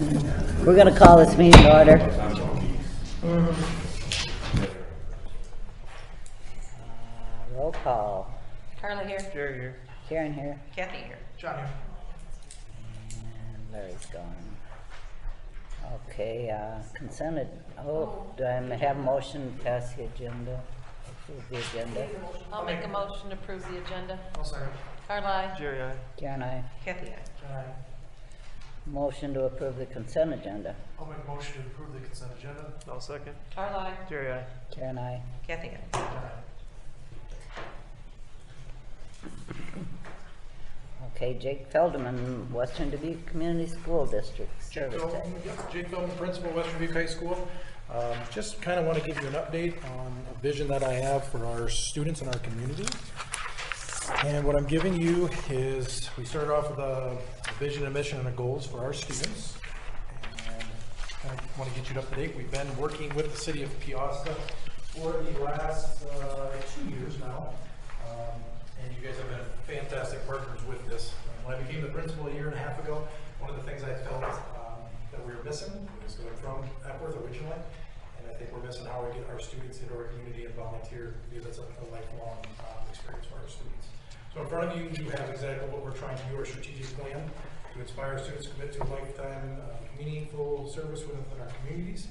We're going to call this meeting to order. Roll call. Carla here. Jerry here. Karen here. Kathy here. John here. And Larry's gone. Okay, consented. Oh, do I have a motion to pass the agenda? Approve the agenda. I'll make a motion to approve the agenda. I'll second. Carla, aye. Jerry, aye. Karen, aye. Kathy, aye. John, aye. Motion to approve the consent agenda. I'll make a motion to approve the consent agenda. I'll second. Carla, aye. Jerry, aye. Karen, aye. Kathy, aye. John, aye. Okay, Jake Feldman, Western Dubuque Community School District. Jake Service Feldman, Tech. yep, Jake Feldman, Principal, Western Dubuque High School. Just kind of want to give you an update on a vision that I have for our students in our community. And what I'm giving you is, we started off with a vision, a mission, and a goals for our students. And I want to get you up to date. We've been working with the city of Peosta for the last 2 years now. And you guys have been fantastic partners with this. When I became the principal a year and a half ago, one of the things I felt that we were missing was going from Epworth originally, and I think we're missing how we get our students into our community and volunteer, because it's a lifelong experience for our students. So in front of you, you have exactly what we're trying to do, our strategic plan to inspire students to commit to a lifetime meaningful service within our communities.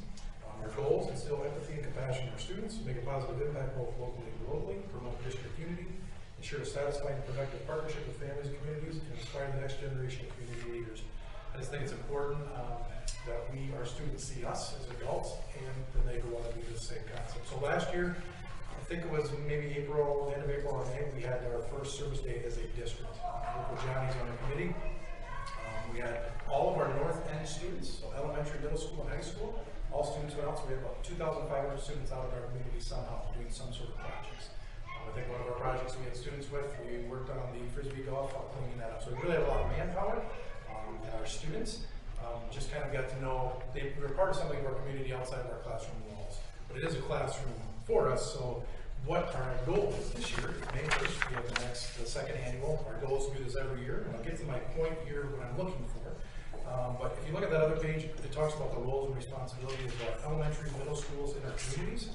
Our goals: instill empathy and compassion in our students, make a positive impact both locally and globally, promote district unity, ensure a satisfying and productive partnership with families and communities, and inspire the next generation of community leaders. I just think it's important that our students see us as adults, and then they go on to do the same concept. So last year, I think it was maybe April, end of April or May, we had our first service day as a district. Local Johnny's on the committee. We had all of our North End students, so elementary, middle school, and high school. All students went out, so we had about 2,500 students out in our community somehow doing some sort of projects. I think one of our projects we had students with, we worked on the Frisbee golf, cleaning that up. So we really have a lot of manpower, and our students just kind of got to know, they were part of something of our community outside of our classroom walls. But it is a classroom for us, so what our goal is this year, May 1st, we have the second annual. Our goal is to do this every year, and I'll get to my point here, what I'm looking for. But if you look at that other page, it talks about the roles and responsibilities of our elementary, middle schools in our communities.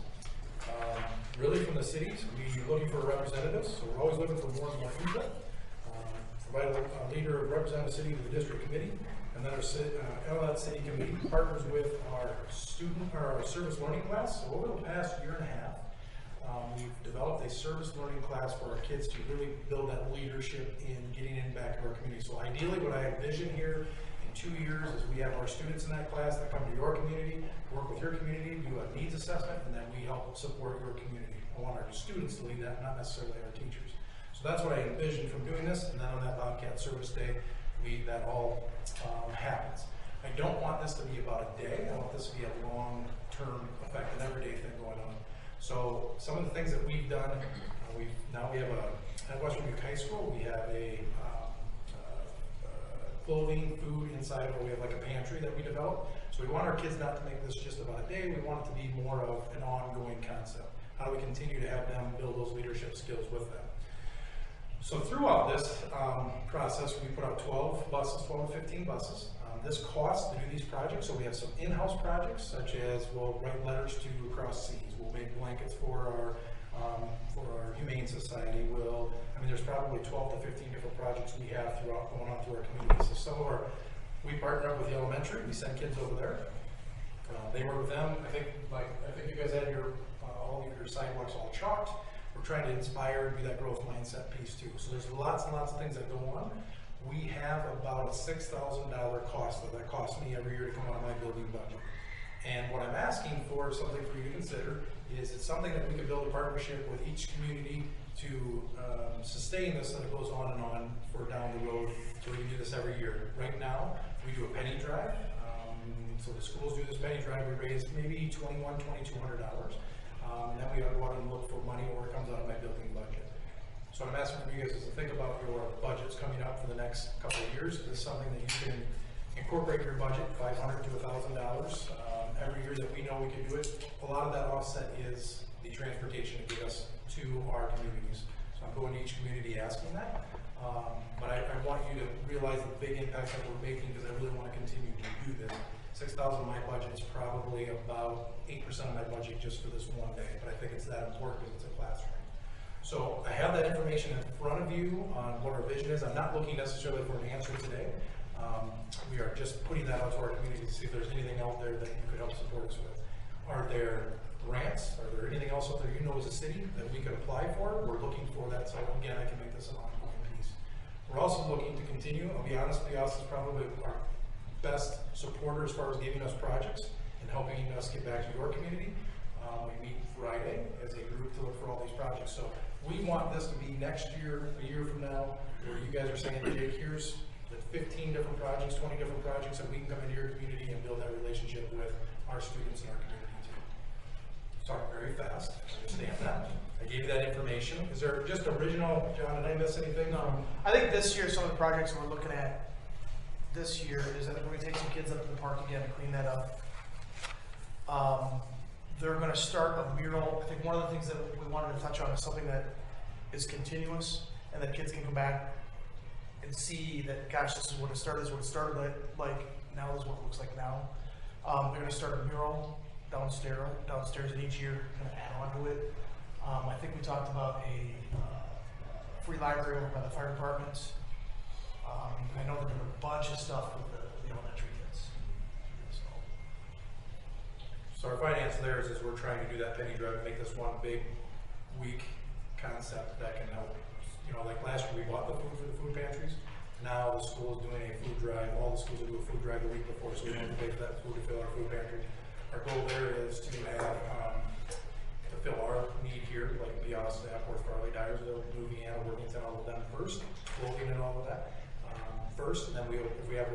Really from the cities, we're looking for representatives, so we're always looking for more and more input. Provide a leader of representative city to the district committee, and then our city committee partners with our service learning class. So over the past year and a half, we've developed a service learning class for our kids to really build that leadership in getting in back to our community. So ideally what I envision here in 2 years is we have our students in that class that come to your community, work with your community, do a needs assessment, and then we help support your community. I want our students to lead that, not necessarily our teachers. So that's what I envision from doing this, and then on that Bobcat Service Day, that all happens. I don't want this to be about a day. I want this to be a long-term effect, an everyday thing going on. So some of the things that we've done, now we have at Western Dubuque High School, we have a clothing, food inside of it. We have like a pantry that we develop. So we want our kids not to make this just about a day. We want it to be more of an ongoing concept. How do we continue to have them build those leadership skills with them? So throughout this process, we put out 12 to 15 buses. This costs to do these projects, so we have some in-house projects, such as we'll write letters to cross seas. We'll make blankets for our Humane Society. There's probably 12 to 15 different projects we have going on through our community. So we partner up with the elementary. We send kids over there. They work with them. I think you guys had all of your sidewalks all chalked. We're trying to inspire and be that growth mindset piece too. So there's lots and lots of things that go on. We have about a $6,000 cost that costs me every year to come out of my building budget. And what I'm asking for, something for you to consider, is it's something that we can build a partnership with each community to sustain this, and it goes on and on for down the road, so we can do this every year. Right now, we do a penny drive. So the schools do this penny drive. We raise maybe $2,200 and then we go out and look for money where it comes out of my building budget. So what I'm asking from you guys is to think about your budgets coming up for the next couple of years. Is this something that you can incorporate in your budget, $500 to $1,000 every year that we know we can do it? A lot of that offset is the transportation to get us to our communities. So I'm going to each community asking that. But I want you to realize the big impact that we're making, because I really want to continue to do this. $6,000 of my budget is probably about 8% of my budget just for this one day, but I think it's that important because it's a classroom. So I have that information in front of you on what our vision is. I'm not looking necessarily for an answer today. We are just putting that out to our community to see if there's anything out there that you could help support us with. Are there grants? Are there anything else out there you know as a city that we could apply for? We're looking for that, so again, I can make this an ongoing piece. We're also looking to continue. I'll be honest, Peosta is probably our best supporter as far as giving us projects and helping us get back to your community. We meet Friday as a group to look for all these projects. So we want this to be next year, a year from now, where you guys are saying, Jake, here's the 15 different projects, 20 different projects that we can come into your community and build that relationship with our students in our community too. Sorry, very fast, I understand that. I gave you that information. Is there just original, John, did I miss anything? I think this year, some of the projects we're looking at this year is that we're gonna take some kids up to the park again and clean that up. They're gonna start a mural. I think one of the things that we wanted to touch on is something that is continuous and that kids can come back and see that, gosh, this is what it started, this is what it started like, now this is what it looks like now. They're gonna start a mural downstairs and each year kind of add on to it. I think we talked about a free library over by the fire department. I know they're doing a bunch of stuff with the elementary kids. So our finance there is we're trying to do that penny drive, make this one big week concept that can help. You know, like last year we bought the food for the food pantries. Now the school is doing a food drive. All the schools will do a food drive the week before, so we don't have to pay for that food to fill our food pantry. Our goal there is to have to fill our need here, like Peosta, Appleworth, Farley, Dyersville, Louisiana, Worthington, all of them first, Logan and all of that. First, and then if we have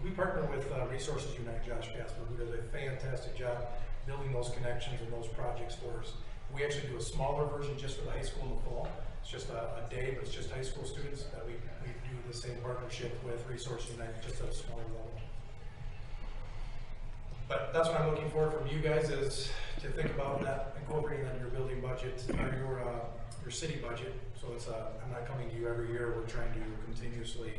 we partner with Resources Unite, Josh Casper, who does a fantastic job building those connections and those projects for us. We actually do a smaller version just for the high school in the fall. It's just a day, but it's just high school students that we do the same partnership with Resources Unite, just at a smaller level. But that's what I'm looking for from you guys is to think about that, incorporating that in your building budget or your city budget. So it's I'm not coming to you every year. We're trying to continuously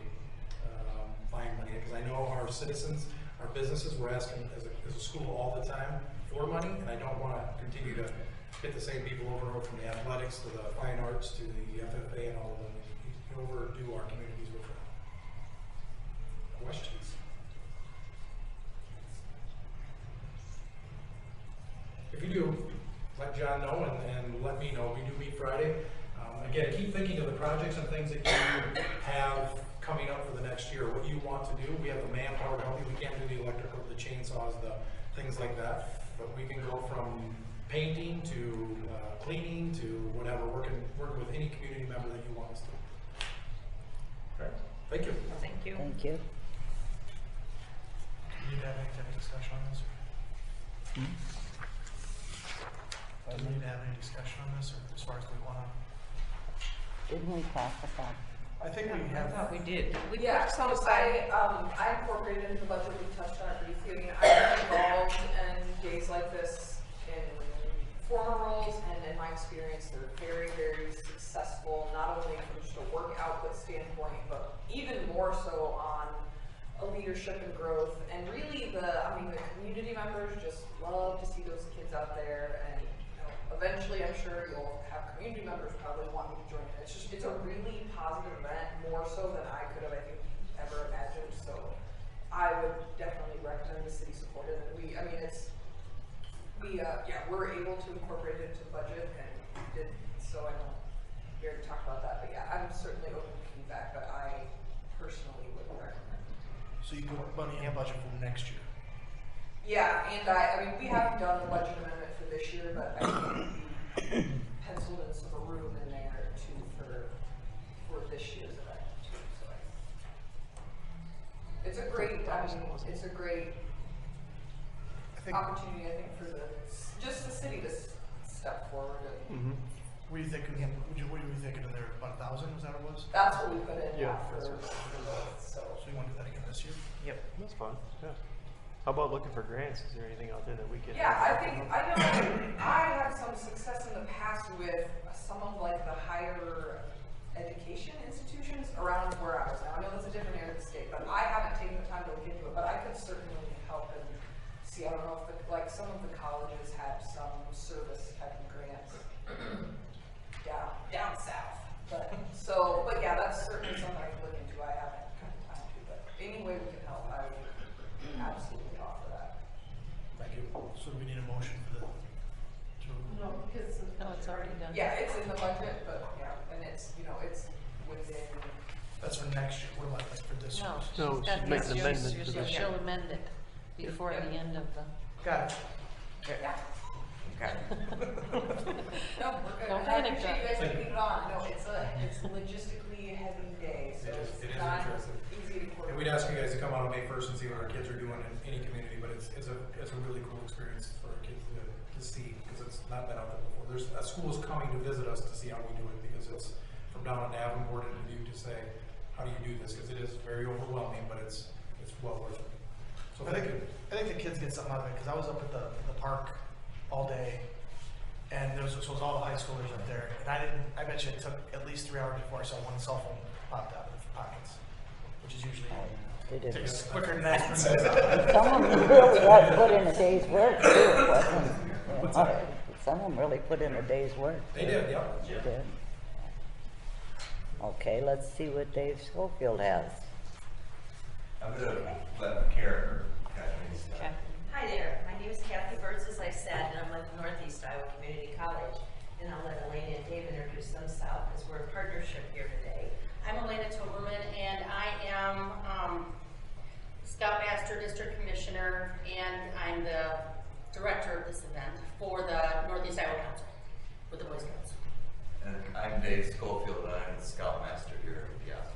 find money because I know our citizens, our businesses, we're asking as a school all the time for money, and I don't want to continue to hit the same people over and over, from the athletics to the fine arts to the FFA and all of them. We overdo our communities with that. Questions? If you do, let John know and let me know. We do meet Friday. Again, keep thinking of the projects and things that you have coming up for the next year, what you want to do. We have the manpower to help you. We can't do the electrical, the chainsaws, the things like that, but we can go from painting to cleaning to whatever, working with any community member that you want us to. All right, thank you. Thank you. Thank you. Do you need to have any discussion on this? Do you need to have any discussion on this, or as far as we want to? Didn't we talk about? I think we I have. thought we did. We Yeah, put so some aside. I incorporated into the budget, we touched on it briefly. I mean, I've been involved in days like this in former roles, and in my experience, they're very, very successful, not only from just a work output standpoint, but even more so on a leadership and growth. And really the community members just love to see those kids out there, and eventually I'm sure you'll have community members probably wanting to join in. It's a really positive event, more so than I could have, I think, ever imagined. So I would definitely recommend the city support it. And we're able to incorporate it into the budget, and we did, so I don't dare to talk about that. But yeah, I'm certainly open to feedback, but I personally would recommend it. So you put money in budget for next year. Yeah, and I mean, we haven't done the budget amendment for this year, but I think we penciled in some room in there too for this year's event too. So it's a great, opportunity, I think, for just the city to step forward. And What are you thinking? What are you thinking in there? About 1,000? Was that what it was? that's what we put in. Yeah, for that's both. So So you want to do that again this year? Yep. That's fun, yeah. How about looking for grants? Is there anything out there that we can? yeah, I know I had some success in the past with some of like the higher education institutions around where I was now. I know that's a different area of the state, but I haven't taken the time to look into it, but I could certainly help see, I don't know if the, like, some of the colleges have some service type of grants down south. But, but yeah, that's certainly something I could look into. I haven't had time to, but any way we can help, I would absolutely offer that. Thank you. So do we need a motion for the, No, because. No, it's already done. Yeah, it's in the budget, but yeah, and it's, it's within. that's for next year, what about like for this year? No, No, she's got she's making this an year's, amendment to this. she'll amend it before the end of the. Got it. Yeah. Okay. No, we're good. Don't And I panic, appreciate you guys Doug. taking it on. No, it's logistically a heavy day, so It is- it's it is not interesting. easy to coordinate. And we'd ask you guys to come out on May 1st and see what our kids are doing in any community, but it's a really cool experience for our kids to see, because it's not been out there before. There's a school's coming to visit us to see how we do it, because it's from down in Davenport and Dubuque to say, how do you do this? Because it is very overwhelming, but it's well worth it. So I thank you. think the kids get something out of it, because I was up at the park all day, and there was all the high schoolers up there, and I bet you it took at least 3 hours before I saw one cell phone popped out of their pockets, which is usually They did. takes quicker than that. Some of them really had put in a day's work too, it wasn't, some of them really put in a day's work. They did, yep. They did. Okay, let's see what Dave Schofield has. I'm gonna let Karen or Kathleen start. Okay. Hi there, my name is Kathy Burns, as I said, and I'm with Northeast Iowa Community College. And I'll let Elena and Dave introduce themselves, because we're in partnership here today. I'm Elena Toberman, and I am Scoutmaster, District Commissioner, and I'm the director of this event for the Northeast Iowa Council, with the Boy Scouts. And I'm Dave Schofield, and I'm the Scoutmaster here in Peosta.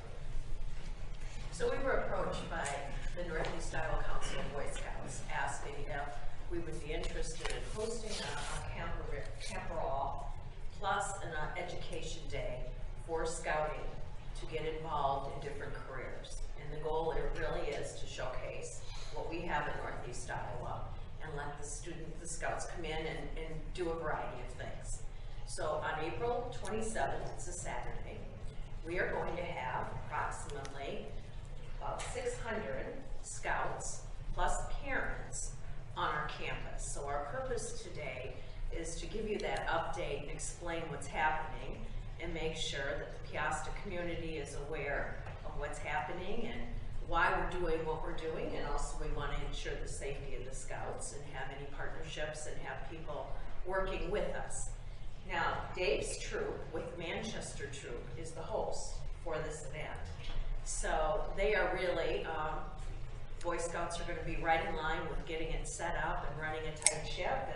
So we were approached by the Northeast Iowa Council of Boy Scouts, asking if we would be interested in hosting a camp-raw plus an education day for scouting to get involved in different careers. And the goal really is to showcase what we have in Northeast Iowa and let the scouts come in and do a variety of things. So on April 27th, it's a Saturday, we are going to have approximately about 600 scouts plus parents on our campus. So our purpose today is to give you that update and explain what's happening and make sure that the Peosta community is aware of what's happening and why we're doing what we're doing, and also we want to ensure the safety of the scouts and have any partnerships and have people working with us. Now, Dave's troop with Manchester Troop is the host for this event. So they are really, Boy Scouts are going to be right in line with getting it set up and running a tight ship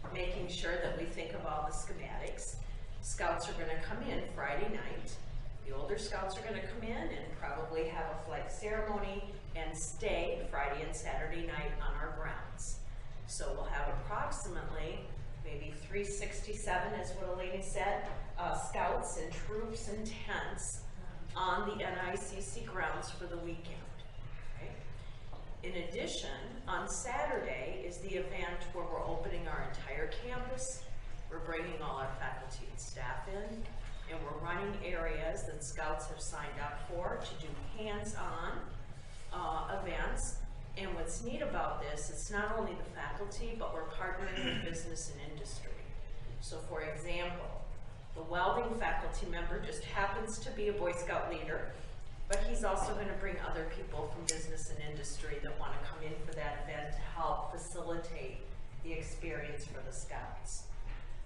and making sure that we think of all the schematics. Scouts are going to come in Friday night. The older scouts are going to come in and probably have a flag ceremony and stay Friday and Saturday night on our grounds. So we'll have approximately maybe 367, is what Elena said, scouts and troops and tents on the NICC grounds for the weekend. Okay? In addition, on Saturday is the event where we're opening our entire campus. We're bringing all our faculty and staff in, and we're running areas that scouts have signed up for to do hands-on events. And what's neat about this, it's not only the faculty, but we're partnering with business and industry. So for example, the welding faculty member just happens to be a Boy Scout leader, but he's also going to bring other people from business and industry that want to come in for that event to help facilitate the experience for the scouts.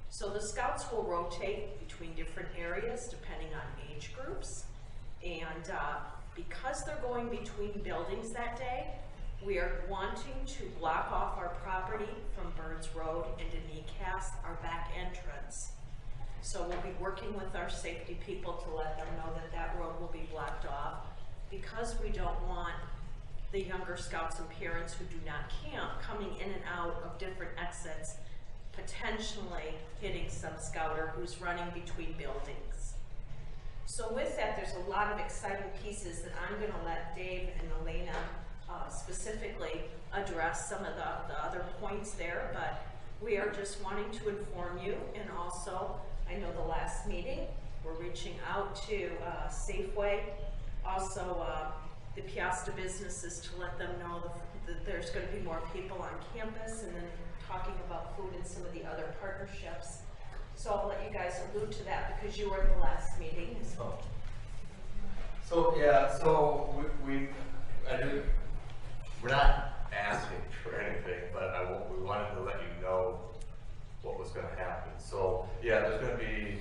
So the scouts will rotate between different areas depending on age groups, and because they're going between buildings that day, we are wanting to block off our property from Burns Road and Denicas, our back entrance. So we'll be working with our safety people to let them know that that road will be blocked off, because we don't want the younger scouts and parents who do not camp coming in and out of different exits, potentially hitting some scouter who's running between buildings. So with that, there's a lot of exciting pieces that I'm going to let Dave and Elena specifically address some of the other points there, but we are just wanting to inform you. And also, I know the last meeting, we're reaching out to Safeway, also the Peosta businesses, to let them know the there's gonna be more people on campus, and then talking about food and some of the other partnerships. So I'll let you guys allude to that because you were at the last meeting. So yeah, so we're not asking for anything, but we wanted to let you know what was going to happen. So yeah, there's going to be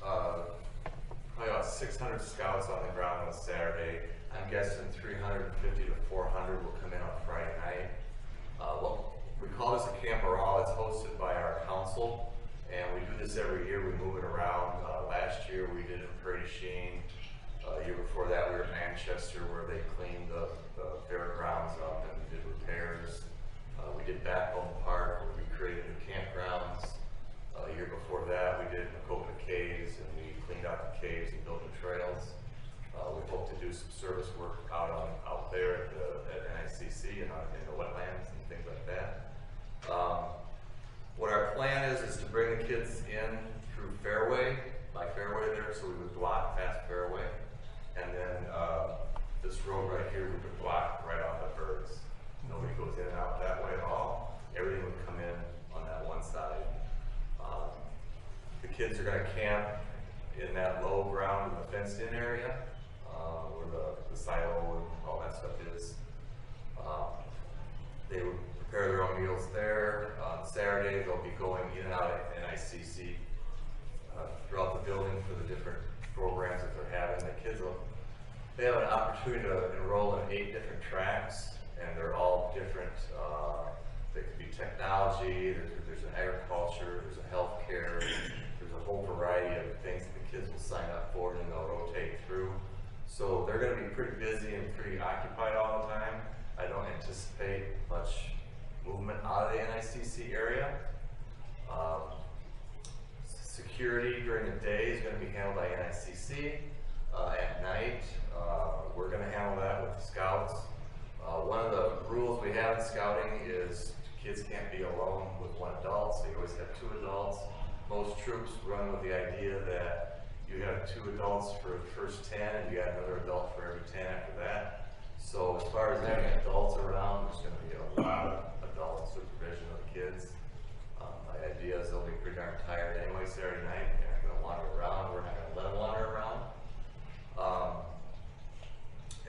probably about 600 scouts on the ground on Saturday. I'm guessing 350 to 400 will come in on Friday night. We call this a camp all. It's hosted by our council, and we do this every year. We move it around. Last year we did it in Prairie Sheen. The year before that we were in Manchester, where they cleaned the fairgrounds up and did repairs. We did Backbone Park, where we created new campgrounds. The year before that we did Makota Caves, and we cleaned out the caves and built new trails. We hope to do some service work out there at NICC and in the wetlands and things like that. What our plan is to bring the kids in through Fairway, by Fairway there, so we would block past Fairway. And then this road right here, we would block right off the birds. Nobody goes in and out that way at all. Everything would come in on that one side. The kids are going to camp in that low ground in the fenced-in area, where the silo and all that stuff is. They would prepare their own meals there. On Saturday, they'll be going in and out at NICC throughout the building for the different programs that they're having. The kids they have an opportunity to enroll in 8 different tracks, and they're all different. They could be technology, there's an agriculture, there's a healthcare, there's a whole variety of things that the kids will sign up for, and they'll rotate through. So they're going to be pretty busy and pretty occupied all the time. I don't anticipate much movement out of the NICC area. Security during the day is going to be handled by NICC. At night, we're going to handle that with the scouts. One of the rules we have in scouting is kids can't be alone with one adult, so you always have 2 adults. Most troops run with the idea that you have 2 adults for the first 10, and you got another adult for every 10 after that. So as far as having adults around, there's going to be a lot of adult supervision of the kids. My idea is they'll be pretty darn tired anyway Saturday night. They're not going to wander around. We're not going to let them wander around.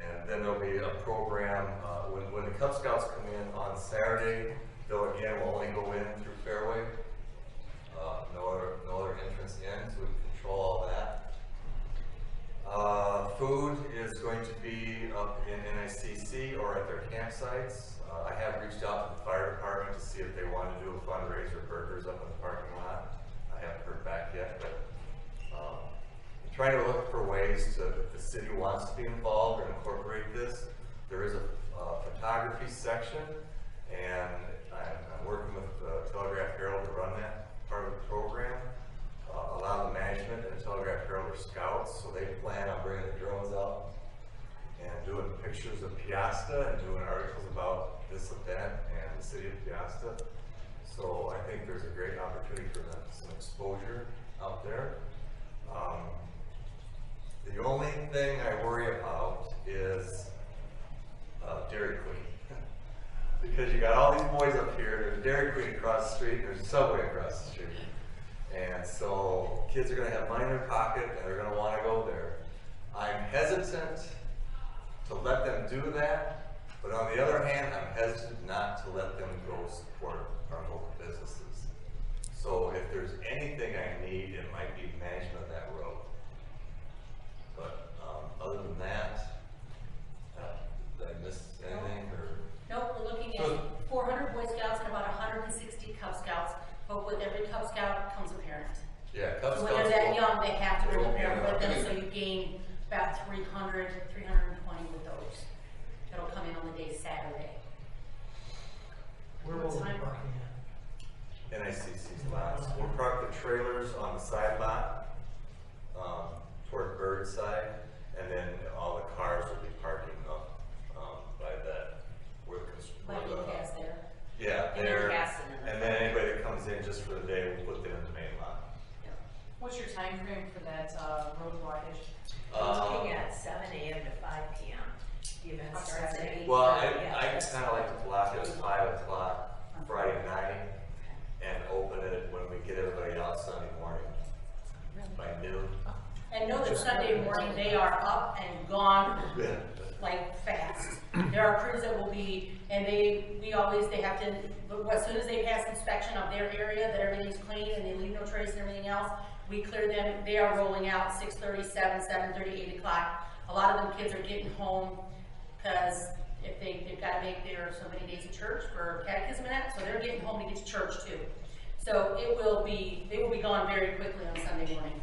And then there'll be a program, when the Cub Scouts come in on Saturday, they'll again will only go in through Fairway. No other entrance in, so we can control all that. Food is going to be up in NICC or at their campsites. I have reached out to the fire department to see if they want to do a fundraiser, burgers up in the parking lot. I haven't heard back yet, but I'm trying to look for ways to, if the city wants to be involved or incorporate this. There is a photography section, and I'm working with the Telegraph Herald to run that part of the program. A lot of the management and the Telegraph Herald are scouts, so they plan on bringing the drones out and doing pictures of Peosta and doing articles about this event and the city of Peosta. So I think there's a great opportunity for them, some exposure out there. The only thing I worry about is Dairy Queen. Because you got all these boys up here, there's Dairy Queen across the street, and there's a Subway across the street. And so kids are going to have money in their pocket, and they're going to want to go there. I'm hesitant to let them do that, but on the other hand, I'm hesitant not to let them go support our local businesses. So if there's anything I need, it might be management of that road. But other than that, did I miss anything? Or? Nope, we're looking at 400 Boy Scouts and about 160 Cub Scouts, but with every Cub Scout comes a parent. Yeah, Cub Scouts. When they're that young, they have to bring a parent with them, so you gain about 320 with those. That'll come in on the day Saturday. Where will we be parking at? NICC's lots. We'll park the trailers on the side lot, toward Bird side, and then all the cars will be parking up by that. Like you cast there. Yeah, And there. then Casson in the And then anybody that comes in just for the day, we'll put them in the main lot. What's your time frame for that road blockage? Looking at 7 a.m. to 5 p.m. The event starts at 8. Well, I kind of like to block lock it at 5 o'clock Friday night and open it when we get everybody out Sunday morning by noon. And know that Sunday morning, they are up and gone like fast. There are crews that will be, and they have to, as soon as they pass inspection of their area, that everything's clean and they leave no trace and everything else, we clear them. They are rolling out 6:30, 7:30, 8 o'clock. A lot of them kids are getting home because if they've got to make their so many days of church for catechism and that, so they're getting home to get to church too. So they will be gone very quickly on Sunday morning.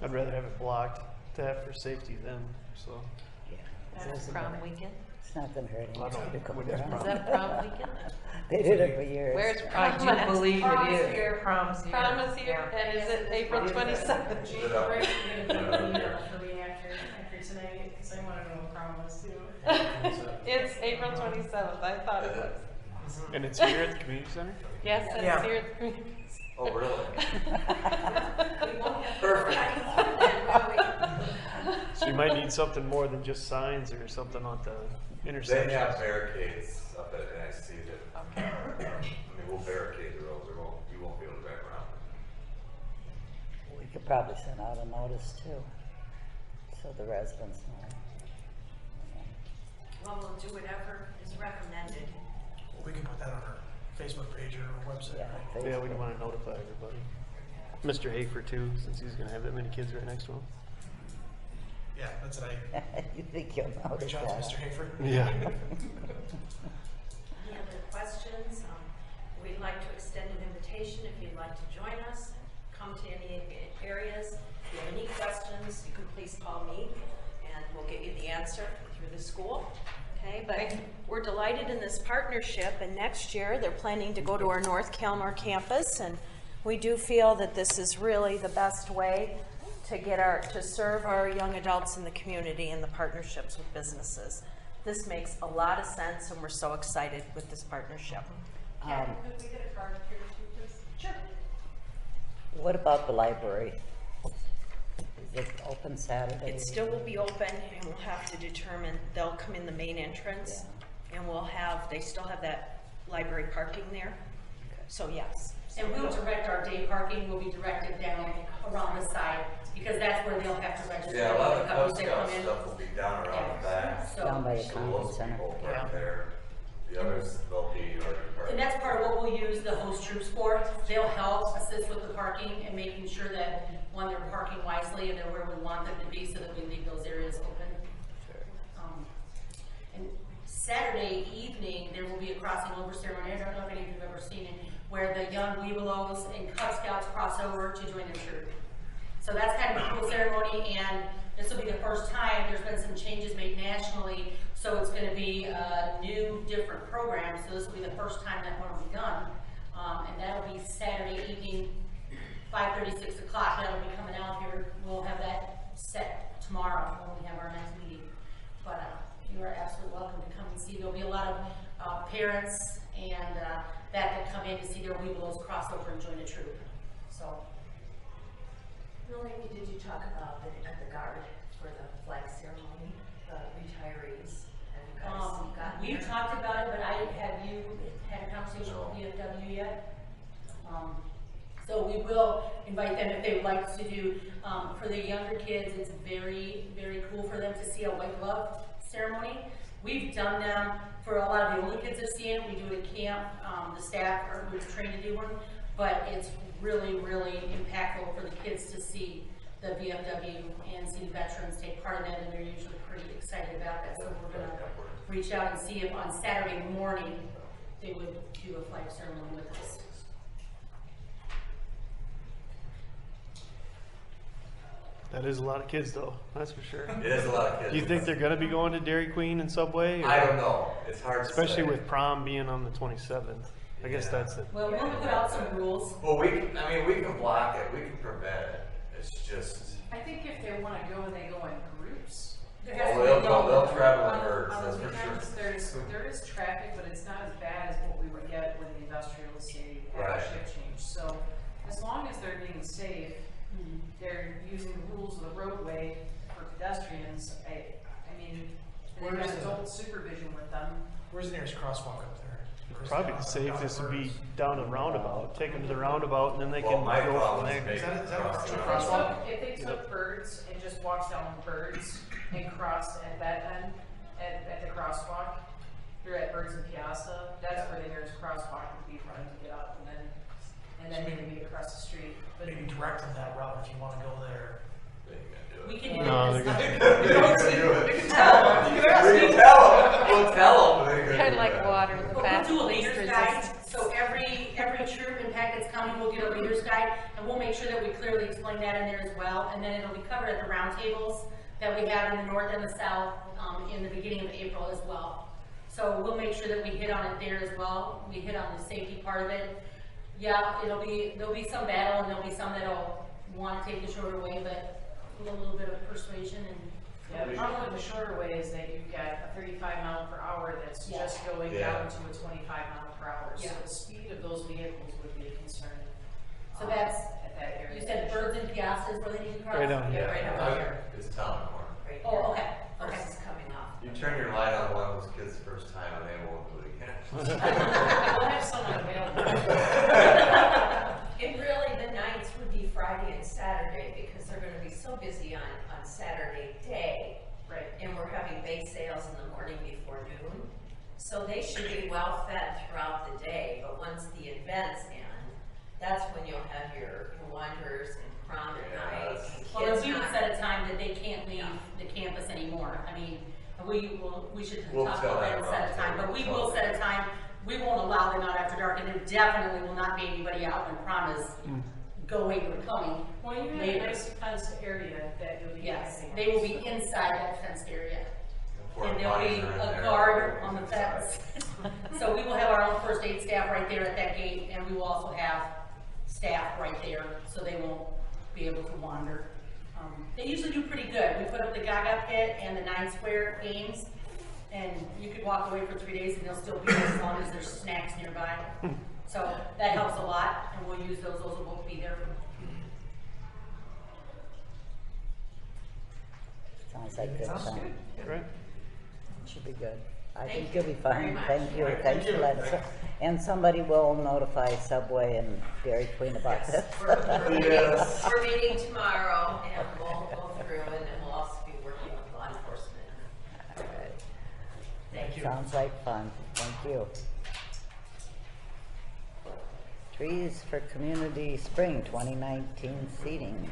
I'd rather have it blocked to have for safety then, so. Is that prom weekend? It's not gonna hurt I don't anything to go think it's around. Is that prom weekend? They did it for years. Where's I prom? do believe Prom it is is. here. Prom's here. Prom is here, Yeah. and is it April 27th? Jake, Rick, you're gonna be email for me after tonight, because I wanna know what prom was too. It's April 27th, I thought it was. And it's here at the community center? Yes, it's Yeah. here at the community. Oh, really? We won't have. Perfect. So you might need something more than just signs or something on the They intersection. have barricades up at NIC that, I mean, we'll barricade the roads, you won't be able to drive around. We could probably send out a notice too, so the residents know. Well, we'll do whatever is recommended. Well, we can put that on our Facebook page or our website. Yeah, right? Yeah, we want to notify everybody. Mr. Hafer too, since he's gonna have that many kids right next to him. Yeah, that's what I You think you'll notice reach out to that? Mr. Hafer. Yeah. Any other questions? We'd like to extend an invitation if you'd like to join us. Come to any areas. If you have any questions, you can please call me and we'll get you the answer through the school. Okay, but we're delighted in this partnership, and next year they're planning to go to our North Calmar campus, and we do feel that this is really the best way to serve our young adults in the community and the partnerships with businesses. This makes a lot of sense, and we're so excited with this partnership. Could we get a card here too, please? Sure. What about the library? Is it open Saturday? It still will be open, and we'll have to determine, they'll come in the main entrance, and they still have that library parking there. So yes. And we'll direct our day parking, will be directed down around the side, because that's where they'll have to register. Yeah, a lot of the Cub Companies that Scout come in. stuff will be down around the back. So- Down by the So conference those center. people park there. The others, they'll be already parked. And that's part of what we'll use the host troops for. They'll help assist with the parking and making sure that, one, they're parking wisely and they're where we want them to be so that we leave those areas open. And Saturday evening, there will be a crossing over ceremony. I don't know if any of you have ever seen it, where the young Webelos and Cub Scouts cross over to join their troop. So that's kind of a cool ceremony, and this will be the first time. There's been some changes made nationally, so it's going to be a new, different program. So this will be the first time that one will be done, and that'll be Saturday evening, 5:30, 6 o'clock. That'll be coming out here. We'll have that set tomorrow when we have our next meeting. But you are absolutely welcome to come and see. There'll be a lot of parents and that come in to see their Webelos cross over and join the troop. So. Melanie, did you talk about the guard for the flag ceremony, the retirees? Have you guys gotten We've there? talked about it, but have you had a conversation with VFW yet? So we will invite them if they would like to do, for the younger kids, it's very, very cool for them to see a white glove ceremony. We've done them for a lot of the older kids have seen it. We do it at camp. The staff was trained to do one, but it's really, really impactful for the kids to see the VFW and see the veterans take part in that, and they're usually pretty excited about that. So we're gonna reach out and see if on Saturday morning they would do a flag ceremony with us. That is a lot of kids though, that's for sure. It is a lot of kids. Do you think they're gonna be going to Dairy Queen and Subway? or- I don't know. It's hard to say. Especially with prom being on the 27th. I guess Yeah. that's it. Well, we'll put out some rules. Well, we can block it. We can prevent it. It's just, I think if they wanna go, they go in groups. There has to oh, be they'll travel in On herds, the that's for sure. weekends, there is traffic, but it's not as bad as what we would get when the industrial estate had Right. a shift change. So as long as they're being safe, they're using the rules of the roadway for pedestrians. I mean, they've got adult supervision with them. them. Where's the nearest crosswalk up there? Or is it Probably down- the safest down would be Burns? down a roundabout. Take them to the roundabout and then they Well, can my go thought from was there. make Is that it a cross true the crosswalk? If they took Birds and just walked down Birds and crossed at that end, at the crosswalk, you're at Birds and Peosta, that's where the nearest crosswalk would be for them to get up, and then maybe across the street. But Maybe direct them that route if you wanna go there. They ain't gonna do We it. can do No, this. they're gonna- They can tell them. We can tell them. We'll tell them. Kind of like water, the But fast we'll do a least leader's guide, resistance. so every troop in Packett's County will get a leader's guide, and we'll make sure that we clearly explain that in there as well, and then it'll be covered at the roundtables that we have in the north and the south, in the beginning of April as well. So we'll make sure that we hit on it there as well, we hit on the safety part of it. Yeah, there'll be some battle, and there'll be some that'll wanna take the shorter way, but with a little bit of persuasion and. Yeah, the problem with the shorter way is that you've got a 35 mile per hour that's Yeah. just going Yeah. down to a 25 mile per hour. So Yeah. the speed of those vehicles would be a concern. So that's, at that area. you said Birds and Piazzas where they need to cross? Right down Yeah, here. right down here. It's town corner. Right Oh, here. okay, okay. First is coming up. You turn your light on one of those kids the first time and they won't do it again. We'll have someone available. And really, the nights would be Friday and Saturday, because they're gonna be so busy on Saturday day. Right. And we're having base sales in the morning before noon. So they should be well fed throughout the day, but once the events end, that's when you'll have your wanderers and prom night. Yes. And Well, then kids we would not- set a time that they can't leave the campus anymore. I mean, we should We'll talk tell about that that and set a time, but we will around. set a time. We won't allow them out after dark, and there definitely will not be anybody out when prom is going or coming. Well, you have later. a nice fenced area that you'll be. Yes, camping they on, will be so- inside that fenced area. Porta And there'll be potties are in a there. guard on the fence. So we will have our own first aid staff right there at that gate, and we will also have staff right there, so they won't be able to wander. They usually do pretty good. We put up the Gaga pit and the 9 square games, and you could walk away for 3 days and they'll still be there as long as there's snacks nearby. So that helps a lot, and we'll use those will both be there. Sounds like good Sounds fun. good. Right. Should be good. I Thank think you you'll be very fine. much. Thank you. Right, Thanks thank for you. letting us. And somebody will notify Subway and Dairy Queen about this. Yes. We're meeting tomorrow, and we'll go through, and then we'll also be working with law enforcement. All right. Thank you. Sounds like fun. Thank you. Trees for Community Spring 2019 seedling.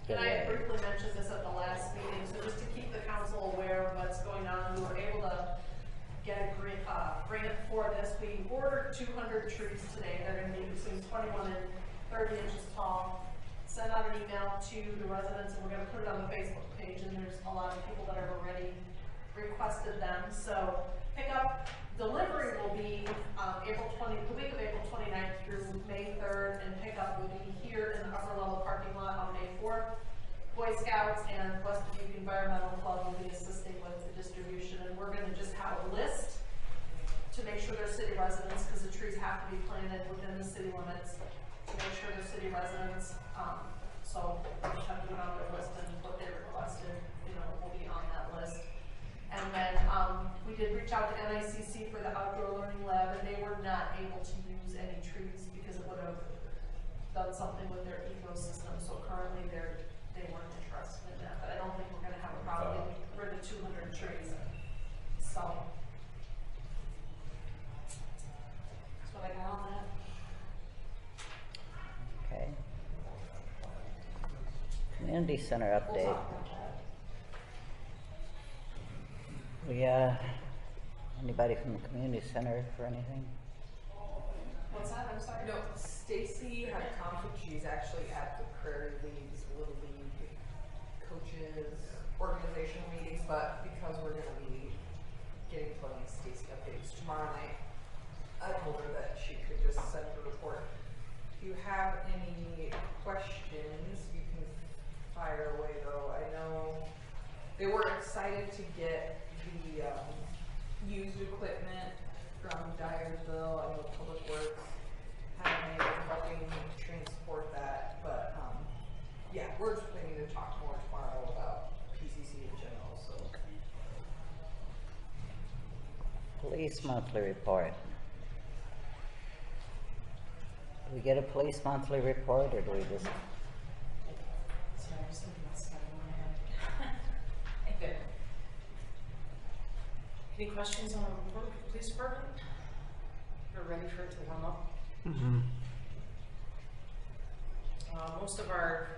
And I giveaway. briefly mentioned this at the last meeting, so just to keep the council aware of what's going on, we were able to get a grant for this. We ordered 200 trees today. They're gonna be between 21 and 30 inches tall. Sent out an email to the residents, and we're gonna put it on the Facebook page, and there's a lot of people that have already requested them. So pickup, delivery will be the week of April 29th through May 3rd, and pickup will be here in the upper level parking lot on May 4th. Boy Scouts and West Dubuque Environmental Club will be assisting with the distribution, and we're gonna just have a list to make sure they're city residents, because the trees have to be planted within the city limits to make sure they're city residents. So we just have to put on their list, and what they requested, will be on that list. And then, we did reach out to NICC for the outdoor learning lab, and they were not able to use any trees because it would have done something with their ecosystem. So currently they weren't interested in that, but I don't think we're gonna have a problem getting rid of 200 trees. So. That's what I got on that. Okay. Community Center We'll update. talk about that. Anybody from the Community Center for anything? What's that? I'm sorry. No, Stacy had a conflict. She's actually at the Prairie League's Little League coaches organizational meetings, but because we're gonna be getting plenty of Stacy updates tomorrow night, I told her that she could just send her report. If you have any questions, you can fire away though. I know they were excited to get the used equipment from Dyersville. I know Public Works had been helping transport that, but yeah, we're just planning to talk more tomorrow about PCC in general. So Police monthly report. Do we get a police monthly report, or do we just? Sorry, I was thinking about Scott going ahead. Any questions on the report, police department? We're ready for it to warm up. Mm-hmm. Most of our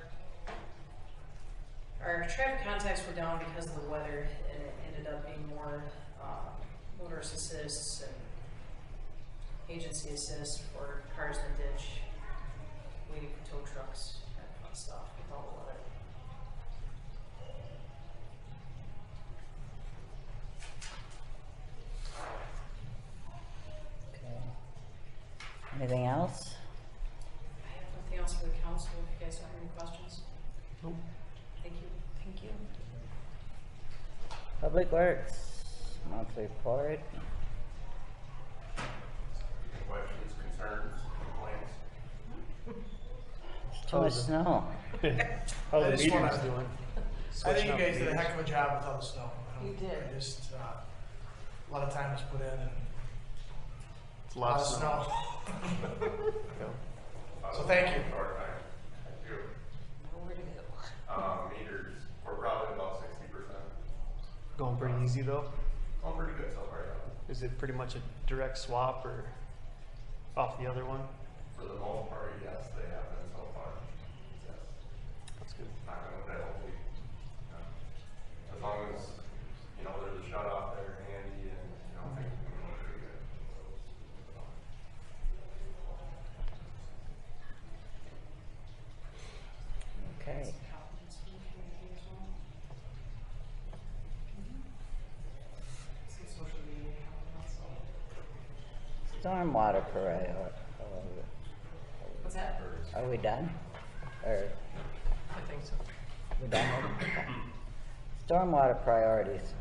traffic contacts were down because of the weather, and it ended up being more motorist assists and agency assists for cars in the ditch, waiting for tow trucks, that fun stuff with all the weather. Okay. Anything else? I have nothing else for the council, if you guys have any questions. Nope. Thank you. Thank you. Public Works monthly report. Questions, concerns, complaints? It's too much snow. How's I the just wanna- meetings doing? I think you Switching up guys did a meetings. heck of a job with all the snow. You did. I just, a lot of time was put in and It's a lot of snow. So thank you. Thank you. Nowhere to go. Meters, we're probably about 60%. Going pretty easy though. Going pretty good so far, yeah. Is it pretty much a direct swap or off the other one? For the most part, yes, they have been so far. Yes. That's good. Not gonna let hopefully. As long as, you know, there's a shut off there handy and, you know, things are going pretty good. Okay. Stormwater priority. What's that? Are we done? Or I think so. we done with it? Okay. Stormwater priorities.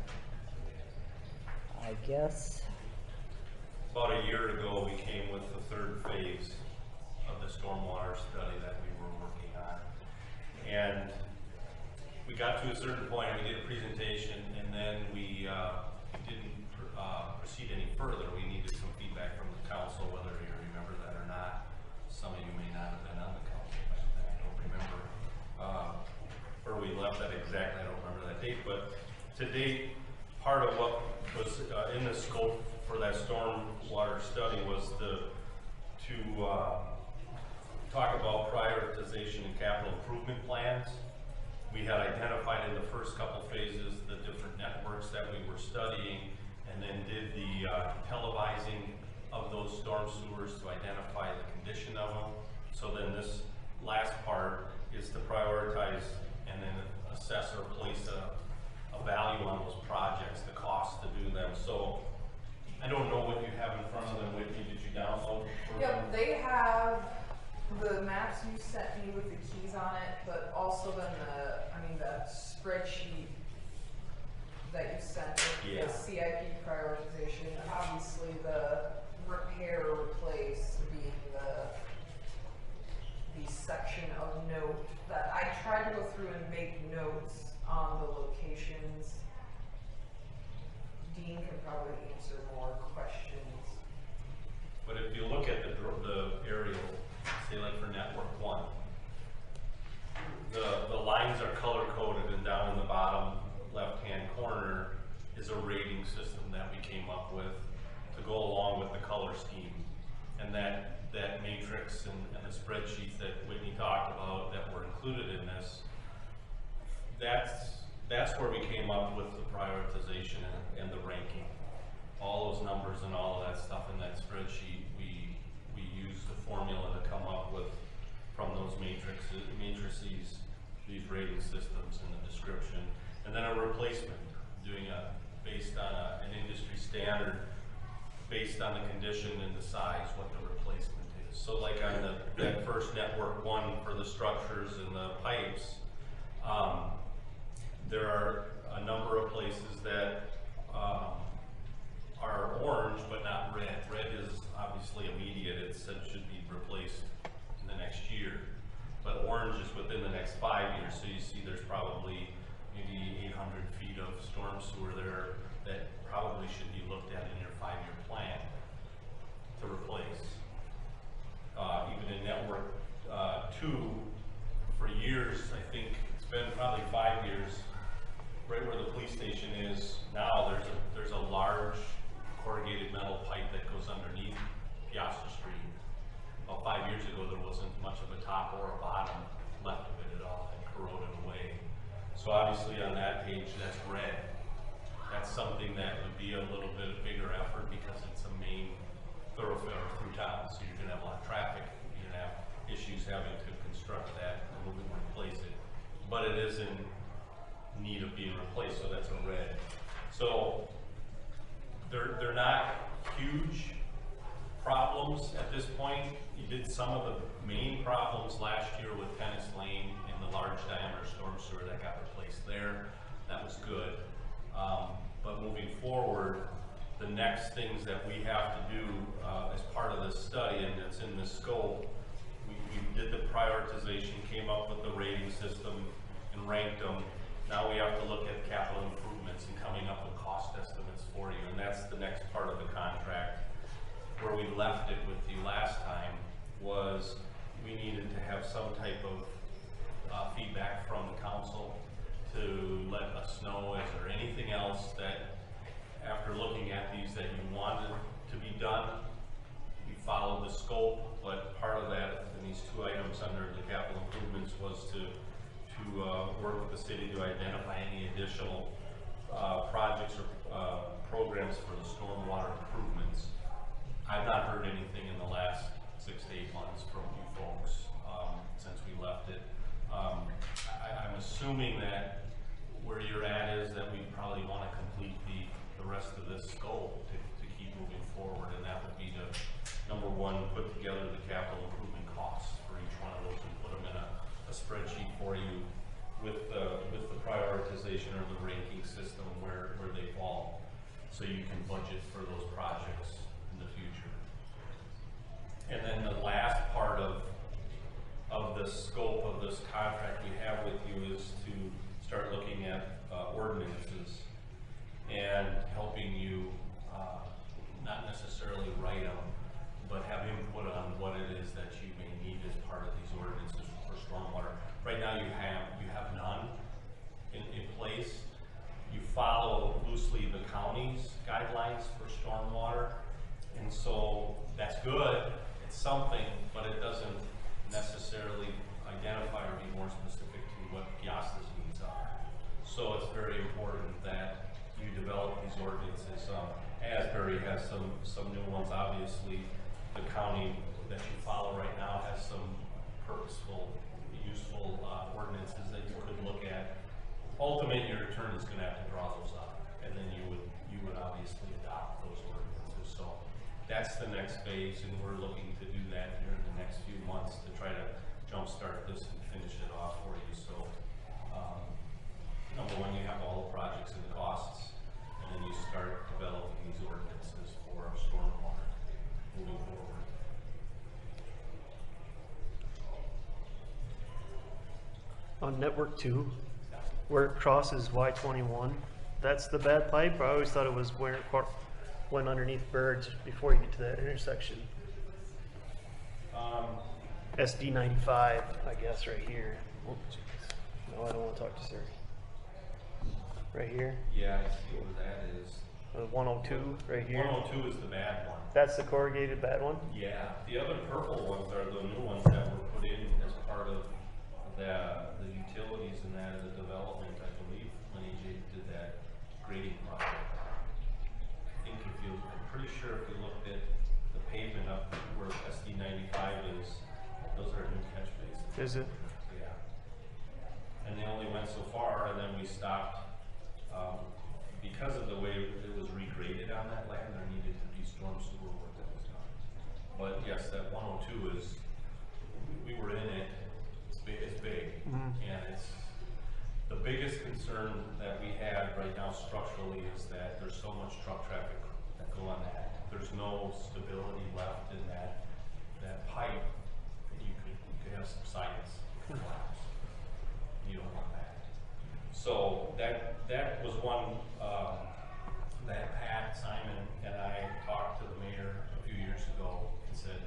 I guess. About a year ago, we came with the third phase of the stormwater study that we were working on. And we got to a certain point, we did a presentation, and then we didn't proceed any further. We needed some feedback from the council, whether you remember that or not. Some of you may not have been on the council back then, I don't remember where we left that exactly, I don't remember that date. But to date, part of what was in the scope for that stormwater study was to talk about prioritization and capital improvement plans. We had identified in the first couple phases the different networks that we were studying, and then did the televising of those storm sewers to identify the condition of them. So then this last part is to prioritize and then assess or place a value on those projects, the cost to do them. So I don't know what you have in front of them, Whitney, did you download? Yep, they have the maps you sent me with the keys on it, but also then the spreadsheet that you sent with Yeah. the CIP prioritization. Obviously, the repair replace being the section of note that I tried to go through and make notes on the locations. Dean can probably answer more questions. But if you look at the aerial, say like for network 1, the lines are color coded, and down in the bottom left-hand corner is a rating system that we came up with to go along with the color scheme. And that matrix and the spreadsheets that Whitney talked about that were included in this, that's where we came up with the prioritization and the ranking. All those numbers and all of that stuff in that spreadsheet, we used the formula to come up with from those matrices, these rating systems and the description, and then a replacement, doing based on an industry standard, based on the condition and the size, what the replacement is. So like on that first network 1 for the structures and the pipes, there are a number of places that are orange but not red. Red is obviously immediate. It said should be replaced in the next year. But orange is within the next 5 years. So you see there's probably maybe 800 feet of storm sewer there that probably should be looked at in your 5-year So obviously on that page, that's red. That's something that would be a little bit bigger effort because it's a main thoroughfare through town. So you're gonna have a lot of traffic. You're gonna have issues having to construct that and replace it. But it is in need of being replaced, so that's a red. So they're not huge problems at this point. You did some of the main problems last year with Tennis Lane and the large diameter storm sewer that got replaced there. That was good. But moving forward, the next things that we have to do as part of this study, and it's in the scope, we did the prioritization, came up with the rating system and ranked them. Now we have to look at capital improvements and coming up with cost estimates for you, and that's the next part of the contract. Where we left it with you last time was we needed to have some type of feedback from the council to let us know, is there anything else that, after looking at these, that you wanted to be done? We followed the scope, but part of that in these two items under the capital improvements was to work with the city to identify any additional projects or programs for the stormwater improvements. I've not heard anything in the last 6 to 8 months from you folks since we left it. I'm assuming that where you're at is that we probably want to complete the rest of this scope to keep moving forward, and that would be to, number one, put together the capital improvement costs for each one of those and put them in a spreadsheet for you with the prioritization or the ranking system where they fall, so you can budget for those projects in the future. And then the last part of the scope of this contract we have with you is to start looking at ordinances and helping you not necessarily write them, but have input on what it is that you may need as part of these ordinances for stormwater. Right now you have none in place. You follow loosely the county's guidelines for stormwater, and so that's good. It's something, but it doesn't necessarily identify or be more specific to what Peosta's needs are. So it's very important that you develop these ordinances. Asbury has some new ones. Obviously, the county that you follow right now has some purposeful, useful ordinances that you could look at. Ultimately, your attorney is going to have to draw those up, and then you would obviously adopt those ordinances. So that's the next phase, and we're looking to do that here in the next few months to try to jumpstart this and finish it off for you. So number one, you have all the projects and the costs, and then you start developing these ordinances for stormwater moving forward. On Network 2, where it crosses Y21, that's the bad pipe. I always thought it was where it went underneath Birds before you get to that intersection. SD 95, I guess, right here. Oh, no, I don't want to talk to Siri. Right here. Yeah, I see where that is. 102, right here. 102 is the bad one. That's the corrugated bad one? Yeah, the other purple ones are the new ones that were put in as part of the utilities and that of the development. I believe Lenny J did that grading project. I think I'm pretty sure if you looked at the pavement up where SD 95 is, those are new catch basins. Is it? Yeah. And they only went so far, and then we stopped. Because of the way it was regraded on that land, there needed to be storm sewer work that was done. But yes, that 102 is, we were in it, it's big, and it's, the biggest concern that we have right now structurally is that there's so much truck traffic that go on that. There's no stability left in that pipe, that you could have subsidence collapse. You don't want that. So that was one that Pat, Simon, and I talked to the mayor a few years ago and said,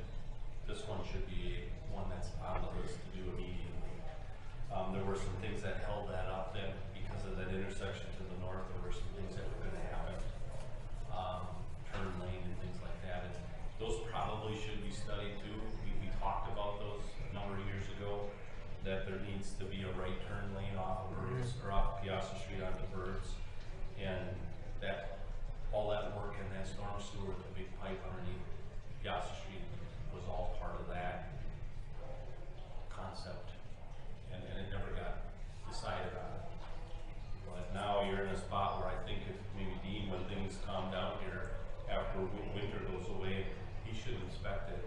this one should be one that's on the list to do immediately. There were some things that held that up then because of that intersection to the north. There were some things that were going to happen, turn lane and things like that. And those probably should be studied too. We talked about those a number of years ago, that there needs to be a right turn lane off of Birds or off and that storm sewer, the big pipe underneath Peosta Street was all part of that concept, and it never got decided on. But now you're in a spot where I think if maybe Dean, when things calm down here, after winter goes away, he should inspect it,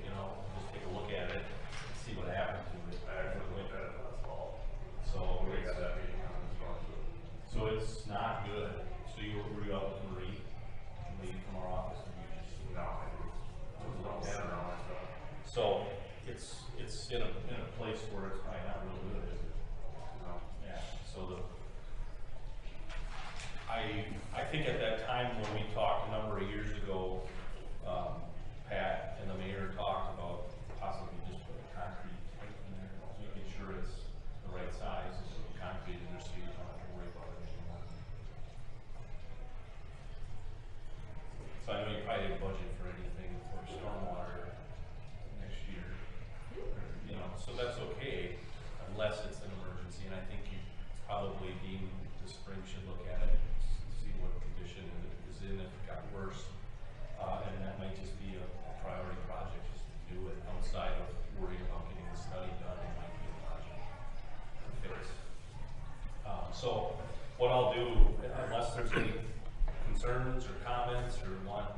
you know, just take a look at it, and see what happened to it. I actually looked at it last fall. So We got that meeting on this one. so it's not good. So were you out with Marie from our office, and you just? No, I don't have it on my stuff. So it's in a place where it's probably not real good, is it? No. Yeah, so I think at that time when we talked a number of years ago, Pat and the mayor talked about possibly just putting concrete pipe in there, making sure it's the right size, and putting concrete in there so you don't have to worry about it anymore. So I know you probably didn't budget for anything for stormwater next year, you know, so that's okay, unless it's an emergency, and I think you probably, Dean, this spring should look at it, see what condition it is in, if it got worse, and that might just be a priority project, just to do it outside of worrying about getting the study done, it might be a project to fix. So what I'll do, unless there's any concerns or comments or want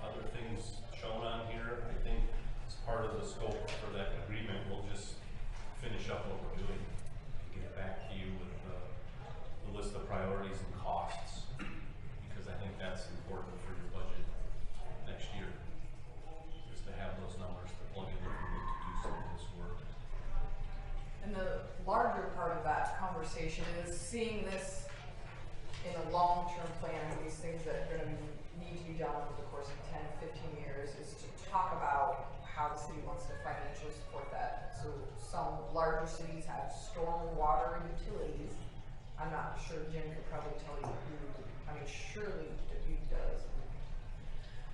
other things shown on here, I think as part of the scope for that agreement, we'll just finish up what we're doing, get back to you with the list of priorities and costs, because I think that's important for your budget next year, just to have those numbers to plug in if we need to do some of this work. And the larger part of that conversation is seeing this in a long-term plan, these things that are gonna need to be done over the course of 10, 15 years, is to talk about how the city wants to financially support that. So some larger cities have stormwater utilities. I'm not sure, Jim could probably tell you who, I mean, surely Dubuque does.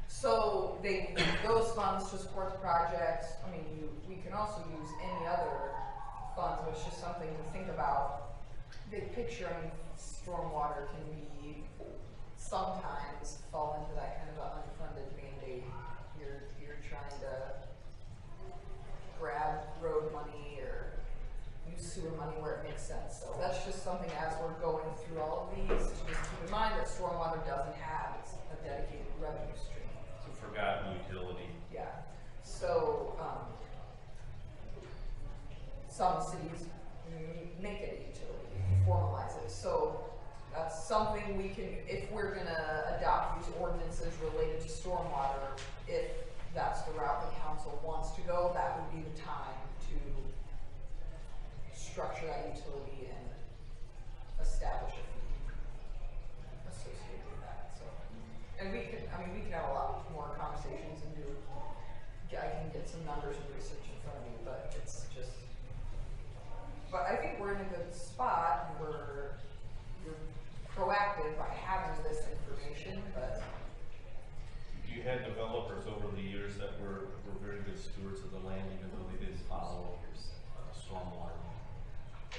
So they use those funds to support the projects. I mean, we can also use any other funds, but it's just something to think about. Big picture, I mean, stormwater can be sometimes fall into that kind of an unfunded mandate. You're trying to grab road money or use sewer money where it makes sense. So that's just something as we're going through all of these, to just keep in mind that stormwater doesn't have a dedicated revenue stream. It's a forgotten utility. Yeah. So some cities make it a utility, formalize it. So that's something we can, if we're gonna adopt these ordinances related to stormwater, if that's the route the council wants to go, that would be the time to structure that utility and establish a fee associated with that. So, and we could have a lot more conversations and I can get some numbers and research in front of me, but it's just, but I think we're in a good spot, and we're proactive by having this information, but. You had developers over the years that were very good stewards of the land, even though they didn't follow stormwater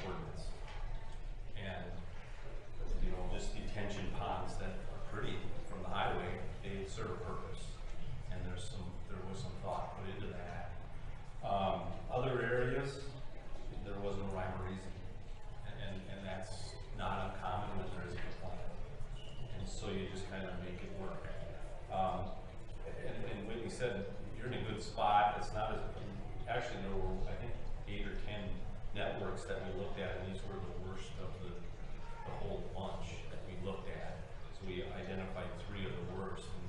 ordinance. And, you know, just detention ponds that are pretty from the highway, they serve a purpose. And there was some thought put into that. Other areas, there was no rhyme or reason. And that's not uncommon when there isn't a plan. And so you just kind of make it work. And Whitney said, you're in a good spot. It's not as, actually there were, I think, 8 or 10 networks that we looked at, and these were the worst of the whole bunch that we looked at. So we identified 3 of the worst, and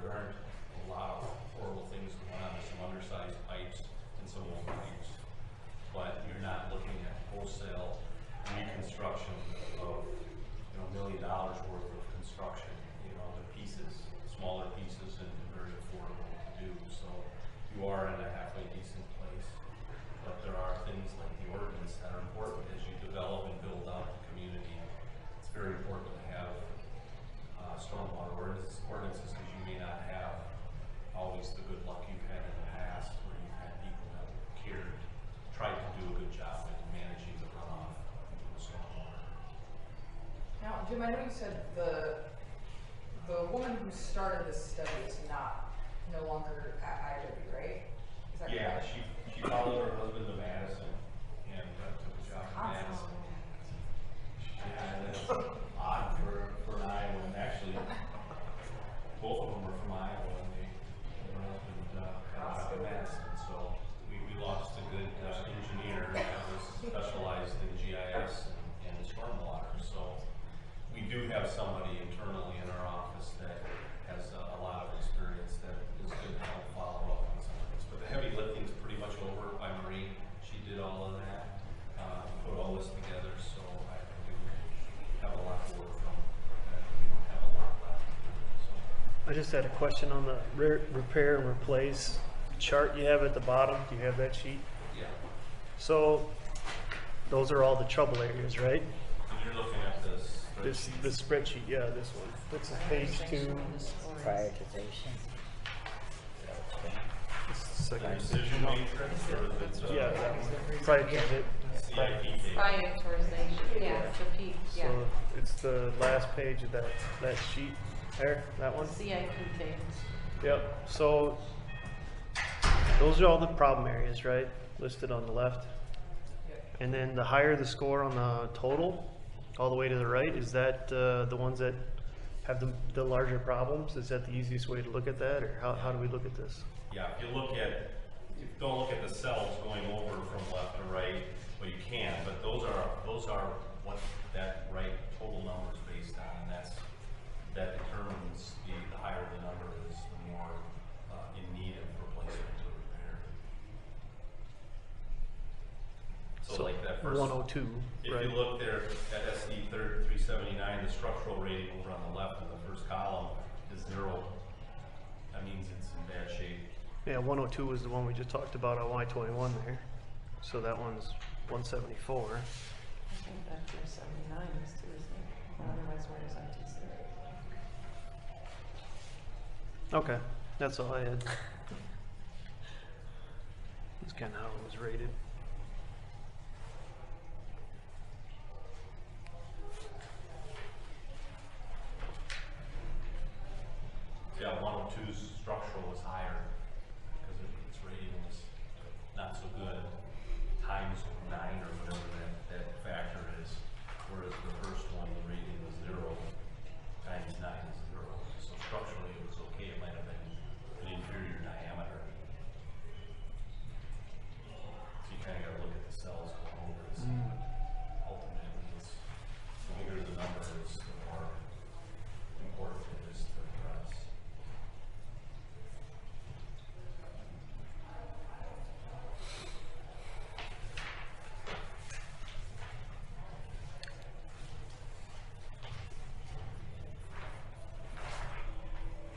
there aren't a lot of horrible things going on. There's some undersized pipes and some old pipes. But you're not looking at wholesale reconstruction of, $1 million worth of construction. You know, the pieces, smaller pieces, and very affordable to do. So you are in a halfway decent place. But there are things like the ordinance that are important as you develop and build out the community. It's very important to have stormwater ordinances, because you may not have always the good luck you've had in the past, where you've had people that cared, tried to do a good job at managing the runoff of the stormwater. Now, Jim, I know you said the the woman who started this study is no longer at IW, right? Is that Yeah, correct? she followed her husband to Madison and took a job in Madison. Yeah, that's odd for an Iowan. Actually, both of them were from Iowa, and her husband got a job in Madison. So we lost a good engineer that was specialized in GIS and stormwater. So we do have somebody internally in our office that has a lot of experience that is good to help follow up on some of this. But the heavy lifting is pretty much over by Marie. She did all of that, put all this together. So I do have a lot to work from. We don't have a lot left. So. I just had a question on the repair and replace chart you have at the bottom. Do you have that sheet? Yeah. So those are all the trouble areas, right? And you're looking at this. This spreadsheet, yeah, this one. This is page 2. Prioritization. This is the second. Decision matrix, or is it? Yeah, that one. Prioritize. CIP data? Prioritization, yeah, the peaks, yeah. So it's the last page of that sheet there, that one. CIP tables. Yep, so those are all the problem areas, right? Listed on the left. And then the higher the score on the total, all the way to the right, is that the ones that have the larger problems? Is that the easiest way to look at that, or how do we look at this? Yeah, if you don't look at the cells going over from left to right, well, you can, but those are what that right total number is based on, and that determines the higher the number is, the more in need of replacement or repair. So like that first 102, if right? you look there at SD 379, the structural rating over on the left of the first column is 0. That means it's in bad shape. Yeah, 102 was the one we just talked about on Y21 there. So that one's 174. I think that 279 is too, isn't it? Otherwise, where is ITC? Okay, that's all I had. That's kind of how it was rated. Yeah, 102's structural is higher because its rating is not so good, times 9 or whatever that factor is. Whereas the first one, the rating was 0, times 9 is 0. So structurally it was okay. It might have been an inferior diameter. So you kind of got to look at the cells going over to see what ultimately is. The bigger the number is, the more important it is to address.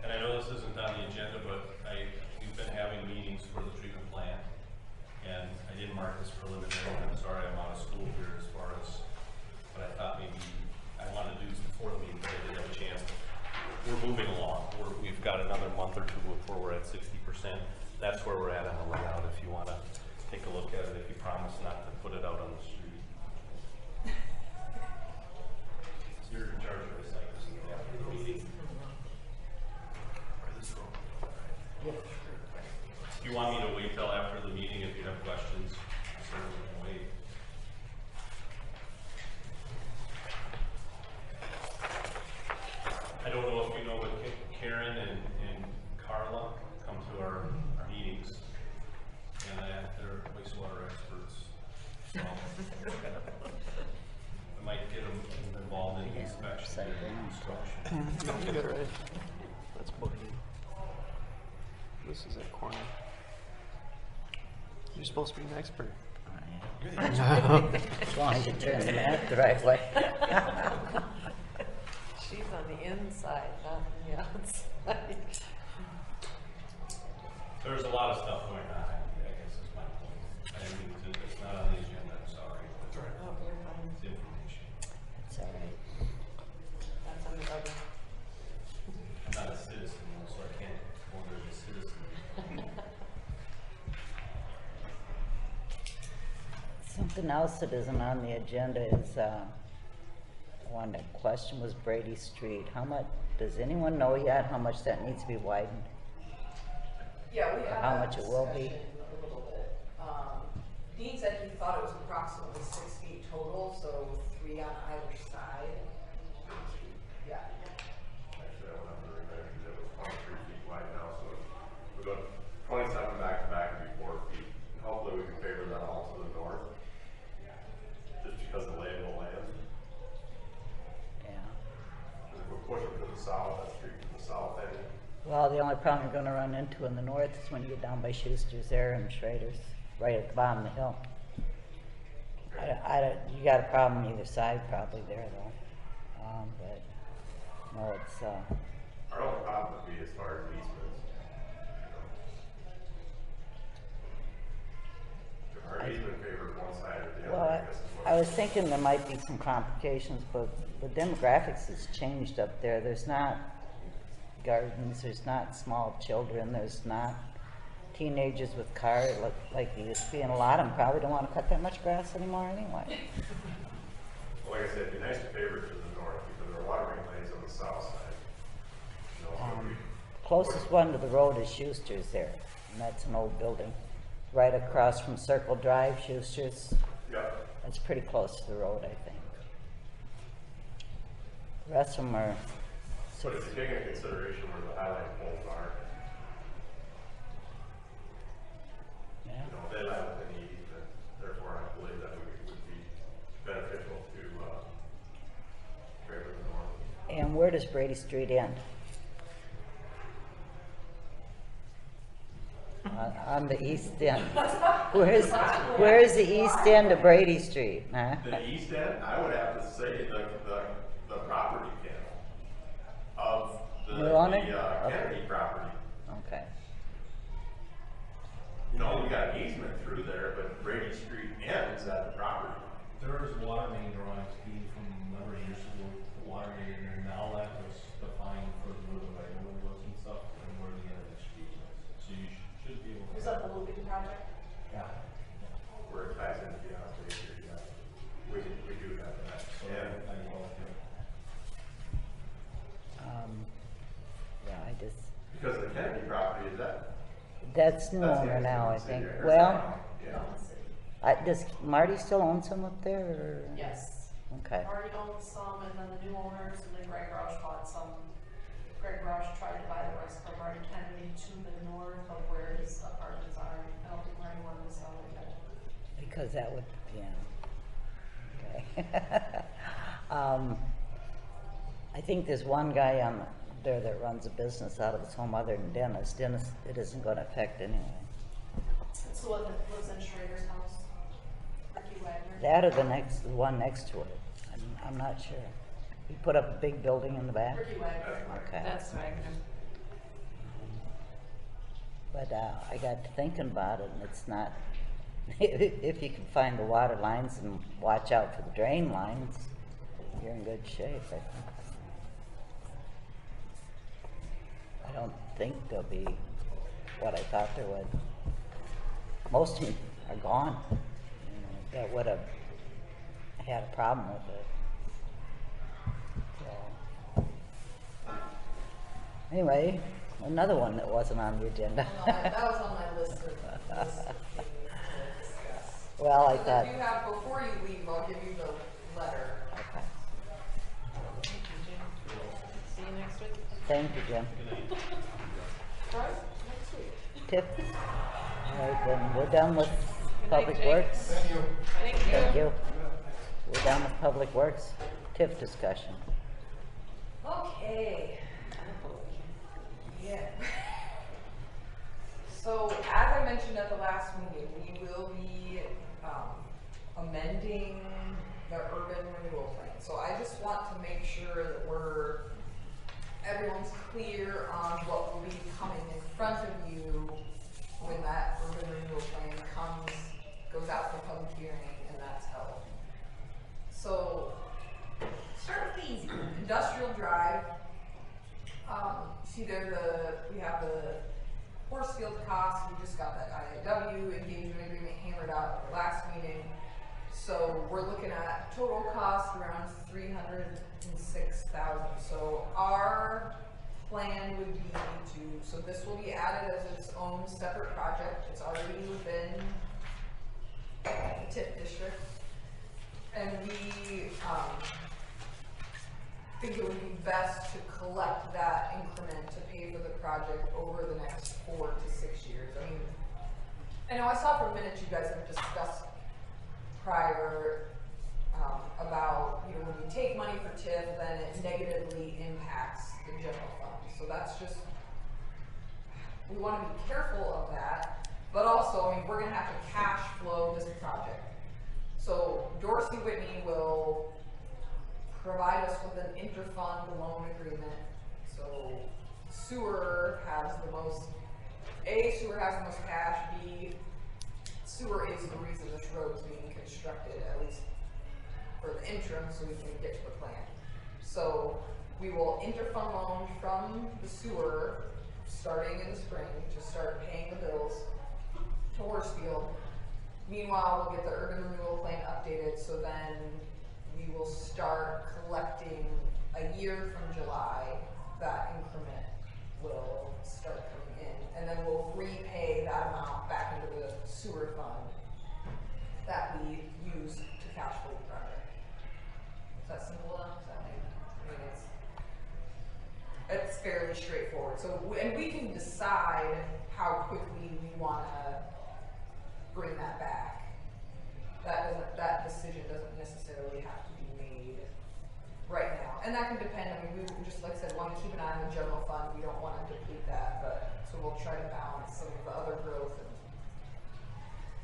And I know this isn't on the agenda, but we've been having meetings for the treatment plant, and I didn't mark this preliminary. I'm sorry I'm out of school here as far as, but I thought maybe I wanted to do this before the meeting, but I didn't have a chance. We're moving along. We've got another month or two before we're at 60%. That's where we're at on the layout. If you want to take a look at it, if you promise not to put it out on the street. So you're in charge of recycling after the meeting. Do you want me to wait till after the meeting if you have questions? I certainly can wait. I don't know if you know, but Karen and Carla come to our meetings, and they're wastewater experts. So I might get them involved in the inspection and construction. No, you got it right. That's buggy. This is that corner. You're supposed to be an expert. As long as you turn the map the right way. She's on the inside, not on the outside. There's a lot of stuff going on, I guess is my point. I didn't mean to, it's not on the agenda, I'm sorry. That's right. Oh, you're fine. It's information. It's all right. That's on the other. I'm not a citizen, so I can't order the citizen. Something else that isn't on the agenda is, one question was Brady Street. How Does anyone know yet how much that needs to be widened? Yeah, we Or had how that much it will be? discussion a little bit. Dean said he thought it was approximately 6 feet total, so 3 on either side. Yeah. Actually, I went up and remeasured, it was 23 feet wide now, so we go 27 back to back would be 4 feet. And hopefully we can favor that all to the north, just because of the lay of the land. Yeah. Because if we push it to the south, that street to the south end, Well, the only problem you're gonna run into in the north is when you get down by Schuster's there and Schrader's, right at the bottom of the hill. You got a problem either side probably there though. But, no, it's, our only problem would be as far as easements. If our easement favors one side or the well, other, I guess is what. I was thinking there might be some complications, but the demographics has changed up there. There's not gardens, there's not small children, there's not teenagers with cars like there used to be, and a lot of them probably don't want to cut that much grass anymore anyway. Well, like I said, it'd be nice to favor it to the north because our watering lane's on the south side. You know, so we- Closest one to the road is Schuster's there, and that's an old building. Right across from Circle Drive, Schuster's. Yep. That's pretty close to the road, I think. The rest of them are, But if you take into consideration where the highlight poles are, yeah. you know, they lie within the easement, therefore I believe that would be beneficial to, favor the north. And where does Brady Street end? On the east end. Where's the east end of Brady Street, huh? The east end, I would have to say the property panel of the You own it? Kennedy property. Okay. You know, we got an easement through there, but Brady Street ends at the property. There is water main drawings, Dean, from a number of years ago, the water main in there, now that was defined for where the right of way was and stuff, and where the end of the street was. So you should be able to. Is that the looping project? Yeah. Where it ties into Peosta, yeah. We do have that. So Yeah. I know, Yeah, I just, Because the Kennedy property is that. that's new That's owner the now, I city, think. or Well, yeah. does Marty still own some up there, or? Yes. Okay. Already owns some, and then the new owners, and then Greg Roush bought some. Greg Roush tried to buy the rest from Marty Kennedy to the north of where his apartments are. I don't think Marty wanted to sell it yet. Because that would, yeah. Okay. I think there's one guy on there that runs a business out of his home other than Dennis. Dennis, it isn't going to affect anyway. It's the one that lives in Schrader's house. Ricky Wagner. That or the one next to it. I'm not sure. He put up a big building in the back. Ricky Wagner. Okay. That's Wagner. But I got to thinking about it, and it's not. If you can find the water lines and watch out for the drain lines, you're in good shape, I think. I don't think there'll be what I thought there would. Most of them are gone. You know, that would have had a problem with it. So. Anyway, another one that wasn't on the agenda. No, that was on my list of things to discuss. Well, I So thought. if you have, before you leave, I'll give you the letter. Okay. See you next week. Thank you, Jim. Right, next week. Tip. All right, then we're done with Public Jake. Works. Thank you. Thank you. We're done with Public Works. TIF discussion. Okay. Yeah. So, as I mentioned at the last meeting, we will be amending the urban renewal plan. So I just want to make sure that everyone's clear on what will be coming in front of you when that urban renewal plan goes out for public hearing and that's held. So, start with easy. Industrial Drive. See there we have the Horsfield costs. We just got that IAW engagement agreement hammered out at the last meeting. So we're looking at total cost around $300,000 $406,000. So our plan would be to, so this will be added as its own separate project. It's already within the TIF district. And we think it would be best to collect that increment to pay for the project over the next 4 to 6 years. I mean, I know I saw for a minute you guys have discussed prior about, you know, when you take money for TIF, then it negatively impacts the general fund. So that's just, we want to be careful of that, but also, I mean, we're going to have to cash flow this project. So Dorsey Whitney will provide us with an interfund loan agreement. So sewer has the most, A, sewer has the most cash, B, sewer is the reason this road is being constructed, at least for the interim, so we can get to the plan. So we will interfund loan from the sewer starting in the spring to start paying the bills to Horsfield. Meanwhile, we'll get the urban renewal plan updated, so then we will start collecting a year from July. That increment will start coming in, and then we'll repay that amount back into the sewer fund that we use to cash flow the project. Is that simple enough? Does that make, I mean, it's fairly straightforward. So, and we can decide how quickly we want to bring that back. That decision doesn't necessarily have to be made right now, and that can depend. I mean, we just, like I said, want to keep an eye on the general fund. We don't want to deplete that, but so we'll try to balance some of the other growth and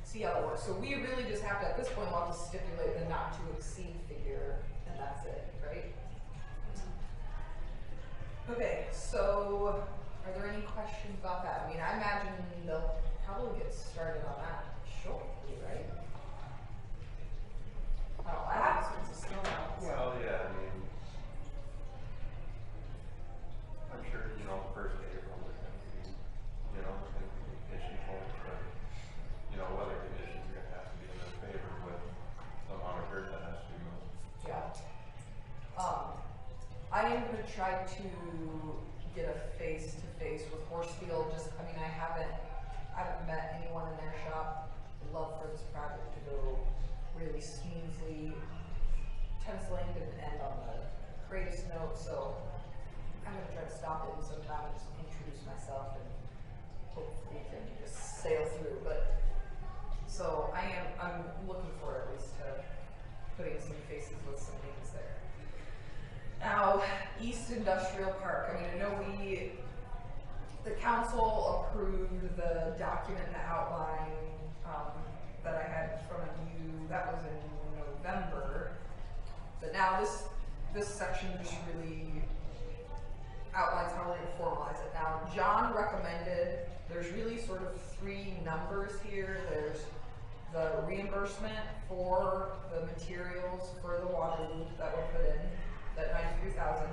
see how it works. So we really just have to, at this point, we'll have to stipulate the not to exceed figure, and that's it, right? Okay, so are there any questions about that? I mean, I imagine they'll probably get started on that shortly, right? Oh, I have some snow now. Well, yeah, I mean, I'm sure, you know, the first day April is going to be, you know, it's going to be itchy cold, but, you know, weather conditions are going to have to be in their favor with the amount of dirt that has to be moved. Yeah. I am going to try to get a face-to-face with Horsfield. Just, I mean, I haven't met anyone in their shop. I'd love for this project to go really smoothly. Tennis Lane didn't end on the greatest note, so I'm going to try to stop in sometime and just introduce myself and hopefully we can just sail through. But so I'm looking forward at least to putting some faces with some names there. Now, East Industrial Park. I mean, I know the council approved the document and the outline that I had in front of you. That was in November. But now this section just really outlines how we're going to formalize it. Now, John recommended, there's really sort of 3 numbers here. There's the reimbursement for the materials for the water loop that were put in, that $93,000.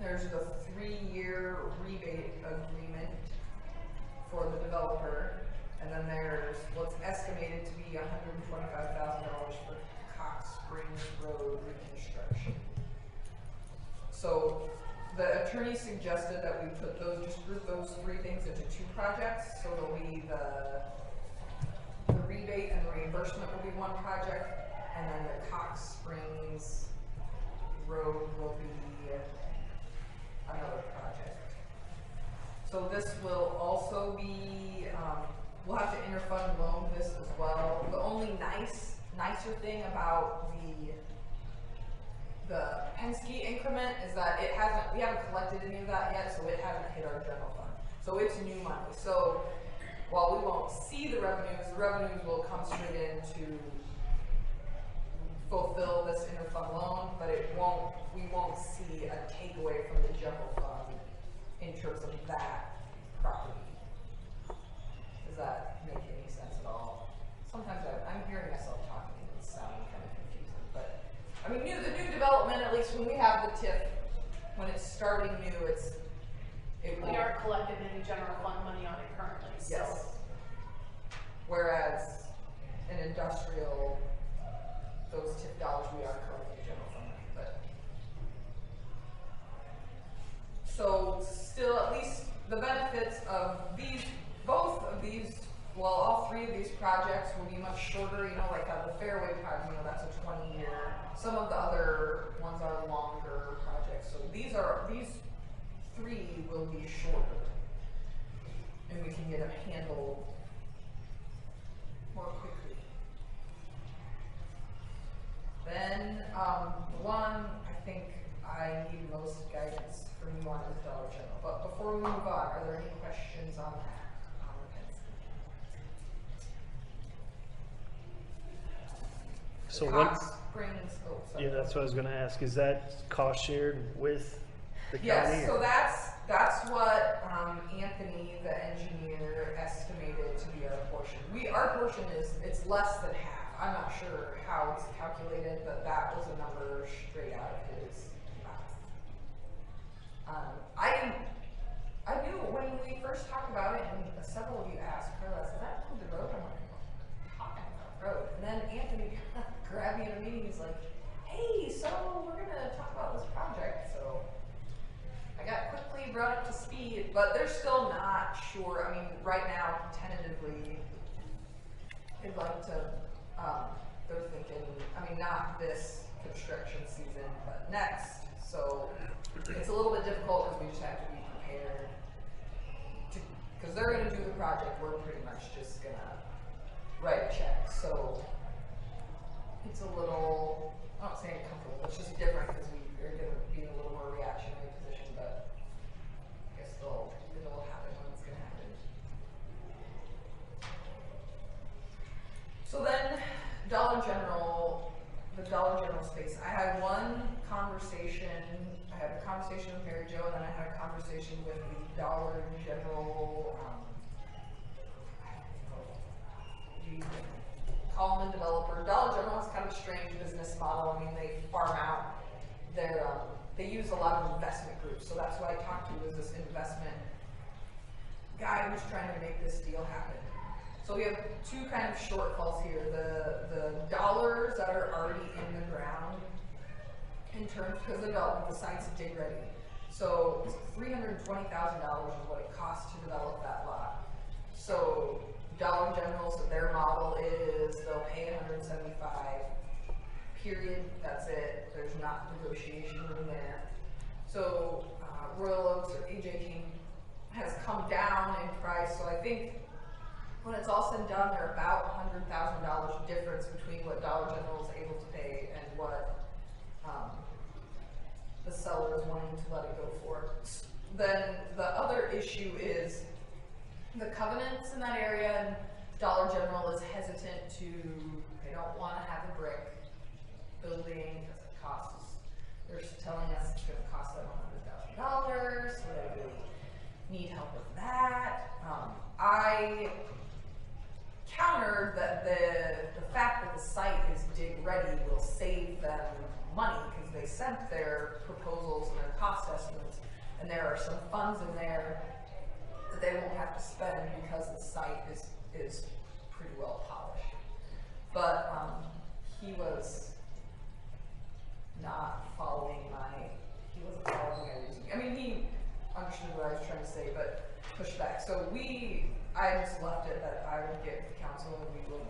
There's the 3-year rebate agreement for the developer, and then there's what's estimated to be $125,000 for Cox Springs Road reconstruction. So the attorney suggested that we put those, just group those 3 things into 2 projects. So it'll be the rebate and the reimbursement will be 1 project, and then the Cox Springs Road will be another project. So this will also be, we'll have to interfund loan this as well. The only nicer thing about the Penske increment is that we haven't collected any of that yet, so it hasn't hit our general fund. So it's new money. So while we won't see the revenues will come straight in to fulfill this interfund loan, but we won't see a takeaway from the general fund in terms of that property. Does that make any sense at all? Sometimes I'm hearing myself talking and it's sounding kind of confusing, but I mean, the new development, at least when we have the TIF, when it's starting new, We aren't collecting any general fund money on it currently, so. Yes. Whereas in industrial, those TIF dollars we are collecting general fund money, but So still, at least the benefits of these, both of these, well, all three of these projects will be much shorter, you know, like the Fairway project, you know, that's a 20-year. Some of the other ones are longer projects. So these three will be shorter. And we can get them handled more quickly. Then, the one I think I need most guidance from you on is Dollar General. But before we move on, are there any questions on that? So Hot what, Springs, oh, sorry. yeah, that's what I was gonna ask. Is that cost shared with the county? Yes, so or- that's what Anthony, the engineer, estimated to be our portion. Our portion it's less than half. I'm not sure how it's calculated, but that was a number straight out of his mouth. I knew when we first talked about it, and several of you asked, Carla, is that include the road? I'm like, talking about road. And then Anthony grabbed me in a meeting, he's like, hey, so we're gonna talk about this project, so I got quickly brought up to speed, but they're still not sure. I mean, right now, tentatively, they'd like to, they're thinking, I mean, not this construction season, but next. So it's a little bit difficult because we just have to be prepared to, because they're gonna do the project, we're pretty much just gonna write a check. So it's a little, I'm not saying comfortable, it's just different because we are gonna be in a little more reactionary position, but I guess it'll happen when it's gonna happen. So then, Dollar General, the Dollar General space. I had one conversation, I had a conversation with Mary Jo, and then I had a conversation with the Dollar General, Coleman developer. Dollar General has kind of a strange business model. I mean, they farm out their, they use a lot of investment groups. So that's what I talked to, was this investment guy who's trying to make this deal happen. So we have two kind of shortfalls here. The dollars that are already in the ground in terms, because the development, the site's dig ready. So $320,000 is what it costs to develop that lot. So Dollar General, so their model is they'll pay $175, period, that's it. There's not negotiation room there. So Royal Oaks or AJ King has come down in price. So I think when it's all said and done, they're about $100,000 difference between what Dollar General is able to pay and what the seller is wanting to let it go for. Then the other issue is the covenants in that area, and Dollar General is hesitant to, they don't want to have a brick building because it costs, they're telling us it's going to cost them $100,000, so they really need help with that. I countered that the fact that the site is dig ready will save them money because they sent their proposals and their cost estimates, and there are some funds in there that they won't have to spend because the site is pretty well polished. But he was not following he wasn't following my reasoning. I mean, he understood what I was trying to say, but pushed back. So I just left it that I would get with the council and we would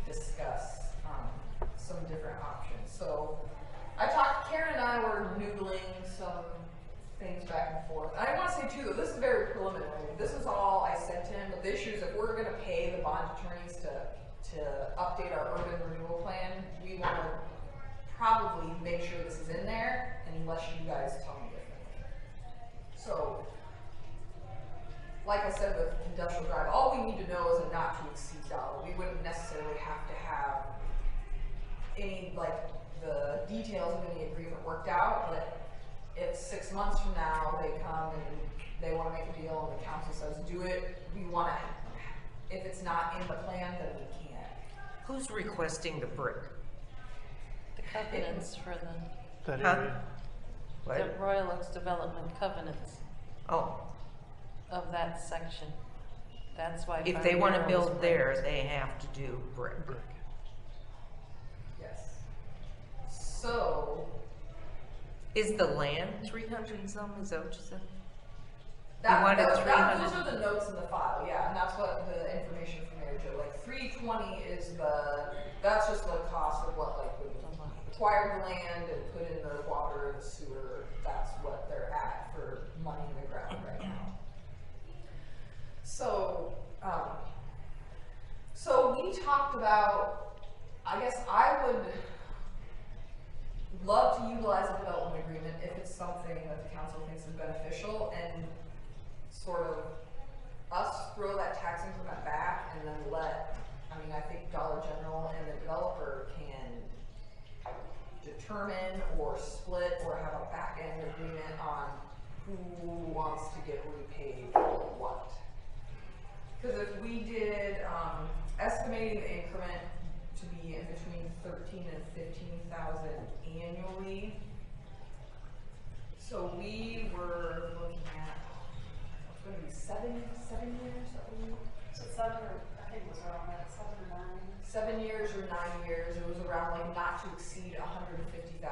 discuss some different options. So Karen and I were noodling some things back and forth. And I want to say too, though, this is very preliminary. This is all I sent him, but the issue is if we're going to pay the bond attorneys to update our urban renewal plan, we want to probably make sure this is in there unless you guys tell me differently. So, like I said with Industrial Drive, all we need to know is a not to exceed dollar. We wouldn't necessarily have to have any, like, the details of any agreement worked out, but if 6 months from now they come and they want to make a deal and the council says do it, we want to, if it's not in the plan, then we can't. Who's requesting the brick? The covenants for That Huh? area. the Royal Oaks Development covenants Oh, of that section. That's why. if they want to Farm build Bureau's there, they have to do brick. Brick. Yes. So, Is the land 300 and some, is that what you said? That, You wanted those 300. are the notes in the file, yeah, and that's what the information from Mary Jo, like 320 is that's just the cost of what like would acquire the land and put in the water, the sewer, that's what they're at for money in the ground right now. So, so we talked about, I guess I would love to utilize a development agreement if it's something that the council thinks is beneficial, and sort of us throw that tax increment back and then I think Dollar General and the developer can determine or split or have a back end agreement on who wants to get repaid for what. Because if we did, estimating the increment to be in between 13 and 15,000 annually. So we were looking at, it's going to be seven years, I believe. So 7 or, I think it was around that, 7 or 9. 7 years or 9 years, it was around like not to exceed $150,000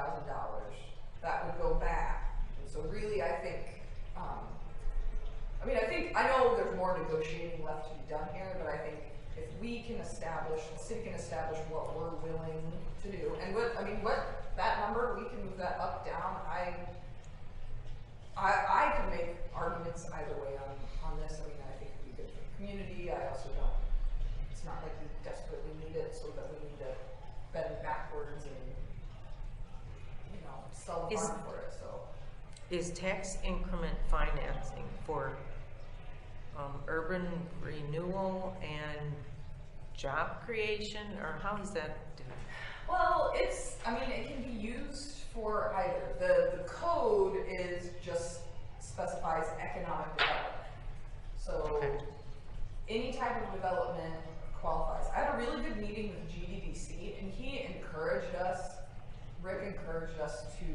that would go back. And so really I think, I know there's more negotiating left to be done here, but I think if we can establish, the city can establish what we're willing to do, and what that number, we can move that up, down. I can make arguments either way on this. I think it'd be good for the community. I also don't, it's not like we desperately need it so that we need to bend backwards and, sell the farm for it, so. Is tax increment financing for urban renewal and job creation, or how is that doing? Well, it can be used for either. The code just specifies economic development. So any type of development qualifies. I had a really good meeting with GDDC, and Rick encouraged us to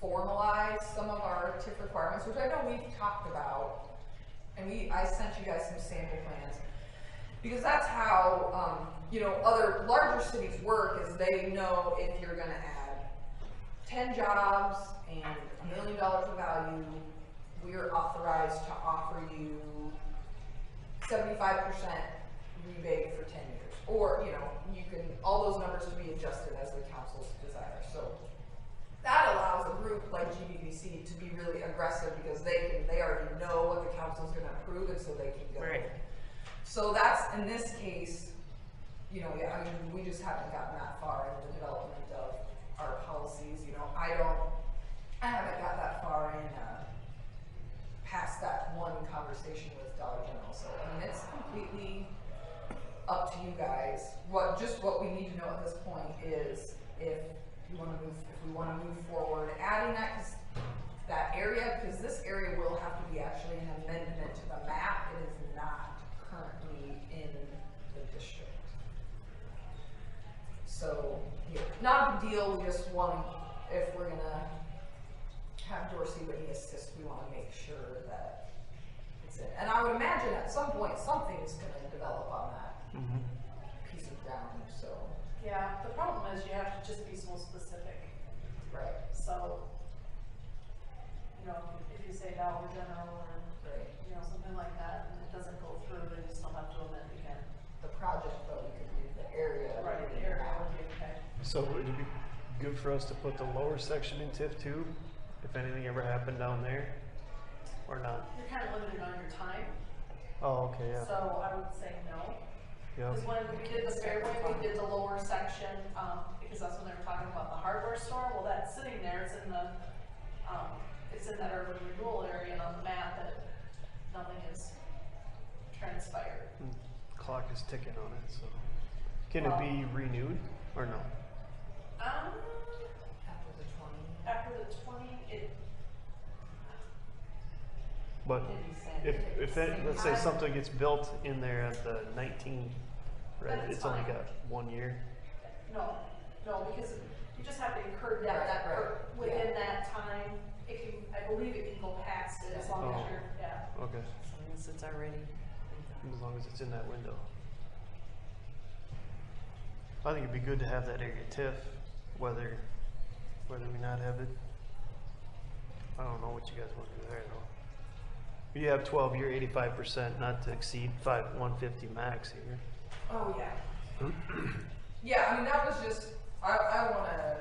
formalize some of our TIF requirements, which I know we've talked about, and I sent you guys some sample plans, because that's how other larger cities work. Is they know if you're going to add 10 jobs and $1 million of value, we're authorized to offer you 75% rebate for 10 years, or you can all those numbers to be adjusted as the council's desire. So that allows a group like GDBC to be really aggressive, because they already know what the council's going to approve, and so they can go. Right. So that's, in this case, we just haven't gotten that far in the development of our policies. I haven't got that far in past that one conversation with Dollar General. So it's completely up to you guys. What we need to know at this point is if we want to move forward, adding that area, because this area will have to be actually an amendment to the map. It is not currently in the district. So, not a big deal. We just want, if we're gonna have Dorsey Whitney assist, we want to make sure that it's in. And I would imagine at some point something's going to develop on that piece of ground. So. Yeah, the problem is you have to just be so specific. Right. So, if you say Dollar General or something like that, and it doesn't go through, then you still have to amend again. The project, but we could leave the area. Right, the area would be okay. So would it be good for us to put the lower section in TIF too, if anything ever happened down there, or not? You're kind of limited on your time. Oh, okay, yeah. So I would say no. Yeah. Because when we did the fairway, we did the lower section, because that's when they were talking about the hardware store. Well, that's sitting there, it's in that urban renewal area, and on the map that nothing is transpired. Clock is ticking on it, so. Can it be renewed, or no? After the 20, But if let's say something gets built in there at the 19, right, That's it's only fine. got 1 year? No, because you just have to incur debt within that time. I believe it can go past it as long as you're, Okay, Unless it's already. as long as it's in that window. I think it'd be good to have that area TIF, whether whether we not have it. I don't know what you guys want to do there though. You have 12-year 85% not to exceed 150 max here. Oh, yeah. Yeah, I mean, that was just, I wanna,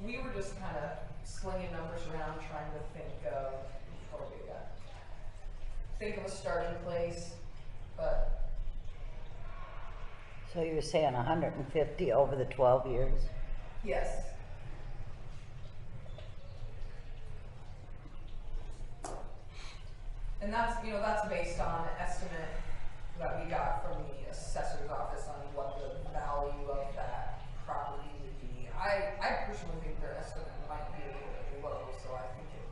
we were just kind of slinging numbers around, trying to think of, what do we got? Think of a starting place, but. So you're saying 150 over the 12 years? Yes. And that's, you know, that's based on an estimate that we got from the assessor's office on what the value of that property would be. I personally think their estimate might be a little bit low, so I think it.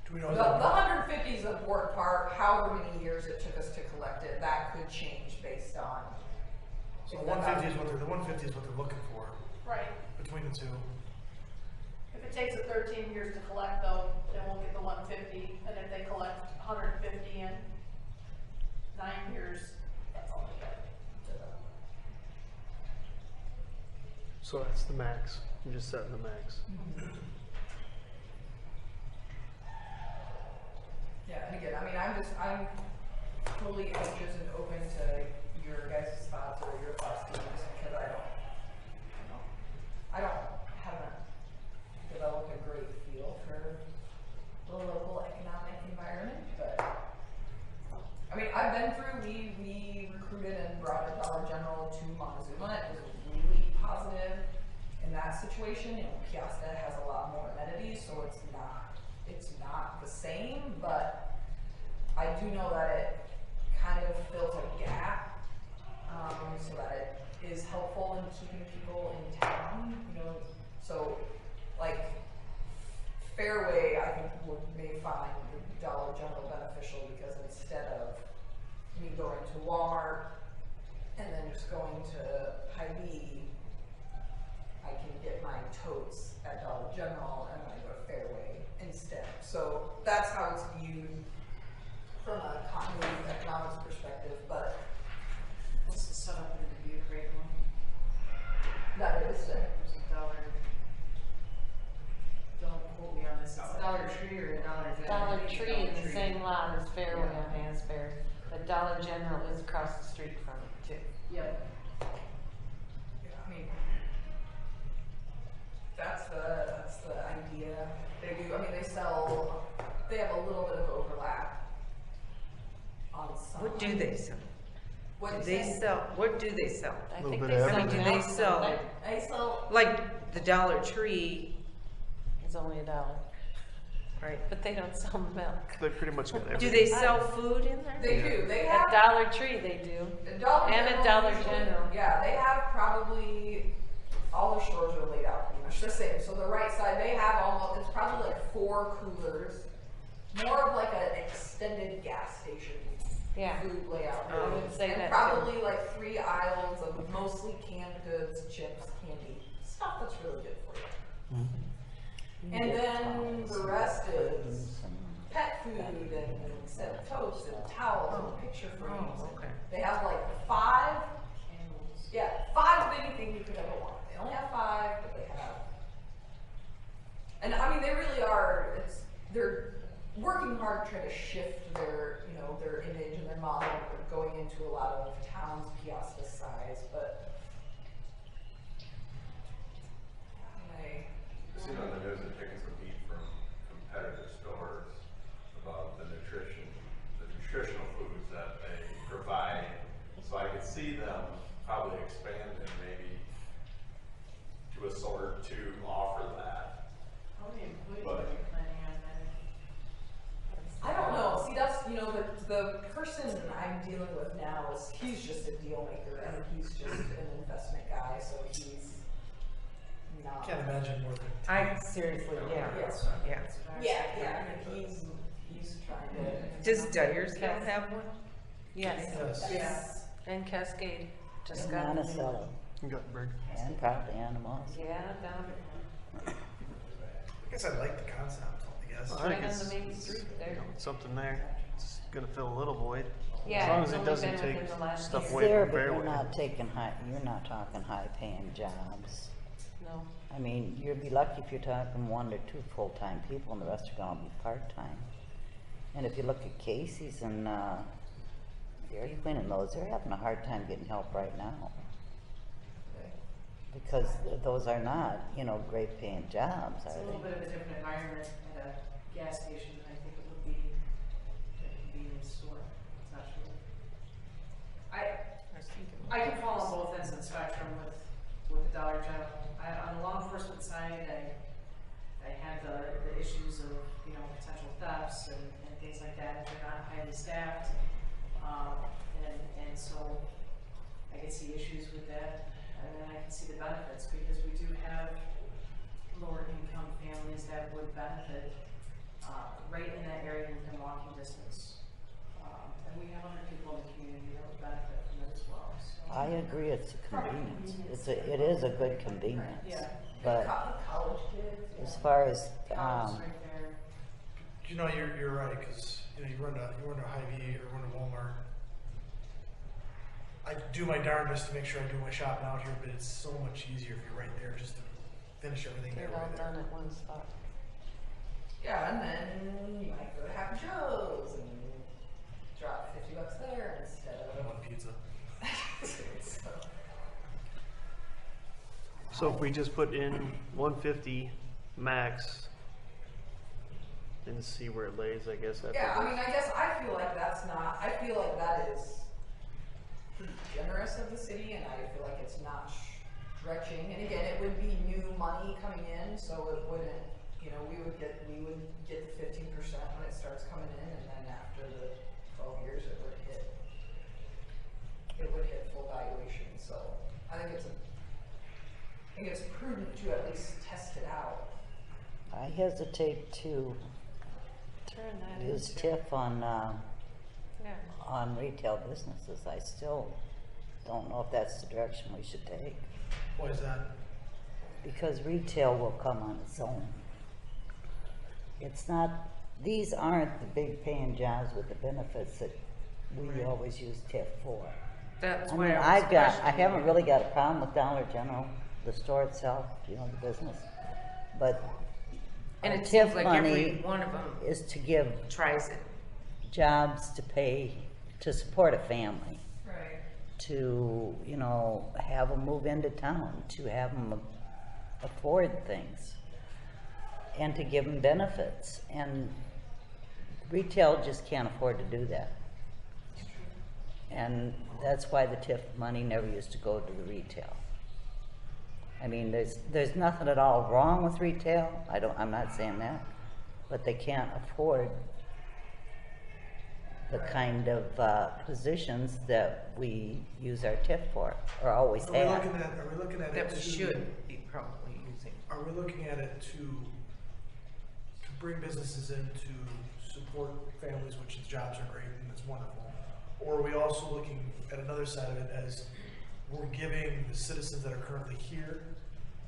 Do we know? The 150 is the important part. However many years it took us to collect it, that could change based on. So the 150 is what they're looking for Right. between the two. If it takes it 13 years to collect though, then we'll get the 150, and if they collect 150 in 9 years, that's all they get. So that's the max. You're just setting the max. Yeah, and again, I mean, I'm totally anxious and open to your guys' thoughts or your thoughts, just because I haven't developed a great feel for the local economic environment, but I mean, I've been through, we recruited and brought a Dollar General to Montezuma. It was really positive in that situation. You know, Peosta has a lot more amenities, so it's not the same, but I do know that it kind of fills a gap, so that it is helpful in keeping people in town, you know, so like Fairway, I think may find the Dollar General beneficial because instead of me going to Walmart and then just going to Hy-Vee, I can get my totes at Dollar General and then I go to Fairway instead. So that's how it's viewed from a continuity economics perspective, but What's the setup in the Butte Rate one? that is There's a dollar, don't quote me on this, it's a Dollar Tree or a Dollar General? Dollar Tree in the same lot as Fairway on Asbury, but Dollar General is across the street from it too. Yep. yeah, I mean, that's the idea. They do, I mean, they have a little bit of overlap on some. What do they sell? What Do you they say? sell, what do they sell? A I little think bit they of sell I mean, do they milk, sell, don't They sell, like the Dollar Tree, It's only $1, right? but they don't sell milk. They pretty much got everything. Do they sell food in there? they do, they At have. Dollar Tree they do. At Dollar And at Dollar usually- General. Yeah, they have probably, all the stores are laid out pretty much the same. So the right side, they have almost, it's probably like 4 coolers, more of like an extended gas station Yeah. food layout. I would say and that probably like 3 aisles of mostly canned goods, chips, candy, stuff that's really good for you. And then the rest is pet food and set toast and towels and picture frames. Oh, okay. They have like 5 anything you could ever want. They only have 5, but they have. And I mean, they really are. They're working hard to try to shift their, you know, their image and their model. They're going into a lot of towns Peosta size, but. I've seen on the news they're taking some heat from competitor stores about the nutritional foods that they provide. So I could see them probably expanding maybe to a sort to offer that. How many employees But- are you planning on then? I don't know. See, that's, you know, the person I'm dealing with now he's just a deal maker and he's just an investment guy, so he's not. Can't imagine more than. I seriously, yeah, Yes. yeah. Yeah, I mean, he's trying to. Does Dyersville have one? Yes. Yes. Yes. And Cascade just And got. a new one. Monticello, Guttenberg. and probably Animals. Yeah, down I guess I like the concept, I guess. I right think on it's, the main street you there. know, something there. It's gonna fill a little void. Yeah, As long it's as it only doesn't been take within the last stuff It's year. away there, from but you're Fairway. not taking you're not talking high-paying jobs. No. I mean, you'd be lucky if you're talking 1 or 2 full-time people, and the rest are gonna be part-time. And if you look at Casey's and, Dairy Queen and those, they're having a hard time getting help right now. Because those are not, great paying jobs, It's are a little they? bit of a different environment at a gas station than I think it would be at a convenience store. It's not true. I can fall on both ends of the spectrum with the Dollar General. On the law enforcement side, I had the issues of, potential thefts and things like that. They're not highly staffed. And so I can see issues with that. And then I can see the benefits because we do have lower income families that would benefit right in that area within walking distance. And we have other people in the community that would benefit from it as well. So. I agree, it's a convenience. It is a good convenience. Yeah. But College kids. as far as, College right there. You're right, because you run to Hy-Vee or run to Walmart. I do my darndest to make sure I do my shopping out here, but it's so much easier if you're right there just to finish everything Get there it all right there. done at one spot. Yeah, and then you might go to Happy Joe's and drop $50 there instead of One pizza. So if we just put in 150 max and see where it lays, I guess. Yeah, I guess I feel like I feel like that is pretty generous of the city, and I feel like it's not stretching. And again, it would be new money coming in, so it wouldn't, we would get the 15% when it starts coming in, and then after the 12 years, it would hit full valuation. So I think it's prudent to at least test it out. I hesitate to Turn that use into. TIF on, Yeah. on retail businesses. I still don't know if that's the direction we should take. Why is that? Because retail will come on its own. These aren't the big paying jobs with the benefits that we always use TIF for. That's I why mean, I was I questioning haven't it. really got a problem with Dollar General, the store itself, the business. But And our it seems TIF like money every one of them is to give tries it. jobs to support a family, Right. to, have them move into town, to have them afford things, and to give them benefits. And retail just can't afford to do that. And that's why the TIF money never used to go to the retail. I mean, there's nothing at all wrong with retail. I'm not saying that, but they can't afford the kind of positions that we use our TIF for, or always Are we have. looking at That it we to, should be probably using. Are we looking at it to bring businesses in to support families, which the jobs are great and it's wonderful? Or are we also looking at another side of it as we're giving the citizens that are currently here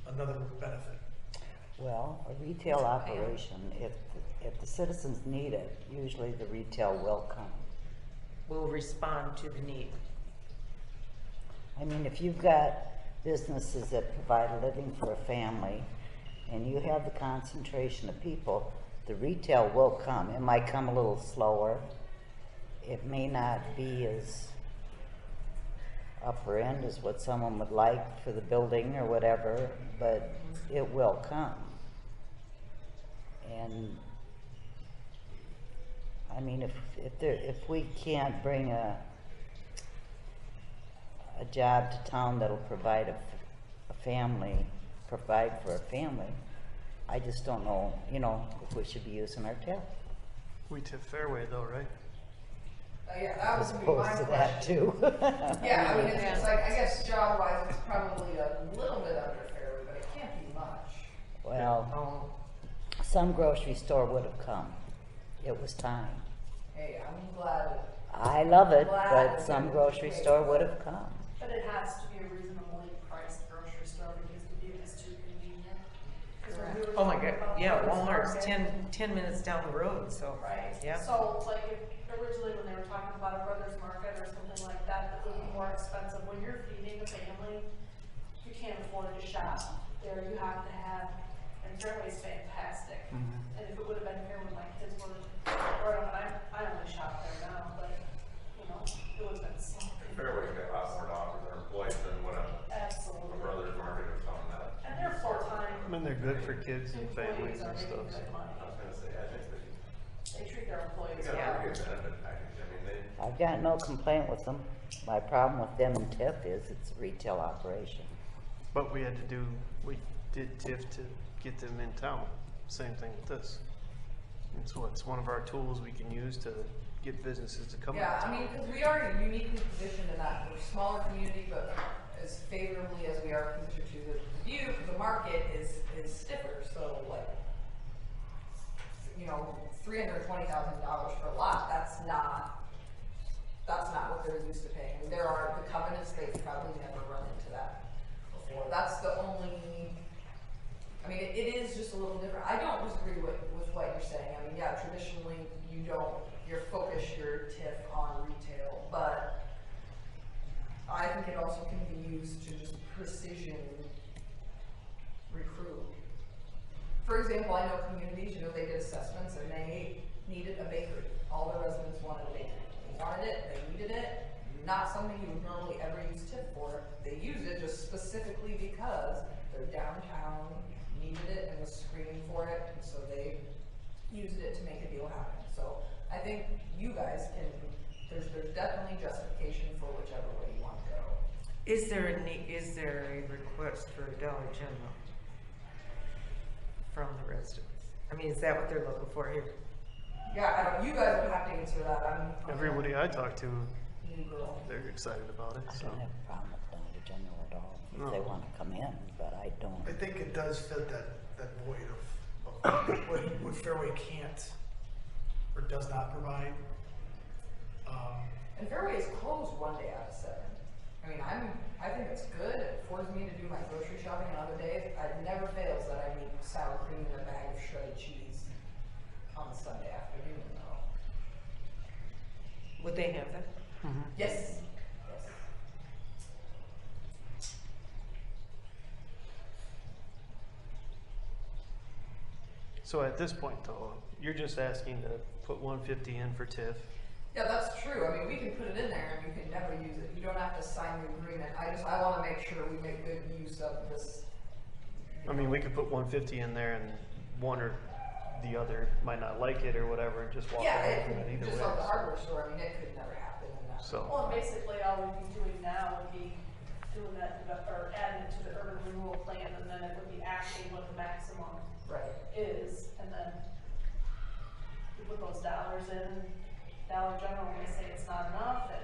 another benefit? Well, a retail operation, if the citizens need it, usually the retail will come. Will respond to the need. I mean, if you've got businesses that provide a living for a family, and you have the concentration of people, the retail will come. It might come a little slower. It may not be as upper end as what someone would like for the building or whatever, but it will come. And I mean, if we can't bring a job to town that'll provide provide for a family, I just don't know, if we should be using our TIF. We TIF Fairway though, right? Yeah, that As was gonna be my opposed to question. that too. Yeah, I mean, it's like, I guess job-wise, it's probably a little bit under Fairway, but it can't be much. Well, some grocery store would have come. It was time. Hey, I'm glad. I love it, Glad but that some it grocery was store made. would have come. But it has to be a reasonably priced grocery store because to be it's too convenient. Because when we we were Oh my talking God, about yeah, farmers Walmart's market. 10 minutes down the road, so. Right, Yeah. so like if originally when they were talking about a brother's market or something like that, that would be more expensive, when you're feeding a family, you can't afford to shop there, you have to have, and Fairway's fantastic. And if it would have been here when my kids were growing up, I only shop there now, but, you know, it would have been so. Fairway's got a lot more to offer their employees than what a Absolutely. brother's market is telling that. And they're full-time. I mean, they're good for kids and families Employees are and making stuff. good money. I was gonna say, I think They treat their employees they got a well. pretty good benefit package. I mean, they, I've got no complaint with them. My problem with them and TIF is it's a retail operation. But we did TIF to get them in town. Same thing with this. It's one of our tools we can use to get businesses to come Yeah, into I town. mean, because we are uniquely positioned in that we're a smaller community, but as favorably as we are positioned to the view, because the market is stiffer, so like, you know, $320,000 for a lot, that's not what they're used to paying. I mean, there are the covenants, they've probably never run into that before. That's the only, I mean, it is just a little different. I don't disagree with what you're saying. I mean, yeah, traditionally you're focused your TIF on retail, but I think it also can be used to just precision recruit. For example, I know communities, you know, they did assessments and they needed a bakery. All the residents wanted a bakery. They wanted it, they needed it. Not something you would normally ever use TIF for. They used it just specifically because their downtown needed it and was screaming for it, and so they used it to make a deal happen. So I think you guys can, there's definitely justification for whichever way you want to go. Is there a request for Dollar General from the residents? I mean, is that what they're looking for here? Yeah, you guys would have to answer that. I'm Everybody I talk to, new girl. they're excited about it, I so. don't have a problem with Dollar General at all if they No. want to come in, but I don't. I think it does fit that void of what Fairway can't or does not provide. And Fairway is closed one day out of 7. I mean, I think it's good. It affords me to do my grocery shopping on other days. It never fails that I need sour cream and a bag of shredded cheese on Sunday afternoon, though. Would they have that? Yes. Yes. So at this point though, you're just asking to put 150 in for TIF. Yeah, that's true. I mean, we can put it in there and you can never use it. You don't have to sign the agreement. I want to make sure we make good use of this. I mean, we could put 150 in there and one or the other might not like it or whatever and just walk Yeah, away from it either just way. like the hardware store. I mean, it could never happen in that. So, Well, basically, all we'd be doing now would be doing that, or adding it to the urban renewal plan, and then it would be asking what the maximum Right. is, and then you put those dollars in, Dollar General may say it's not enough, and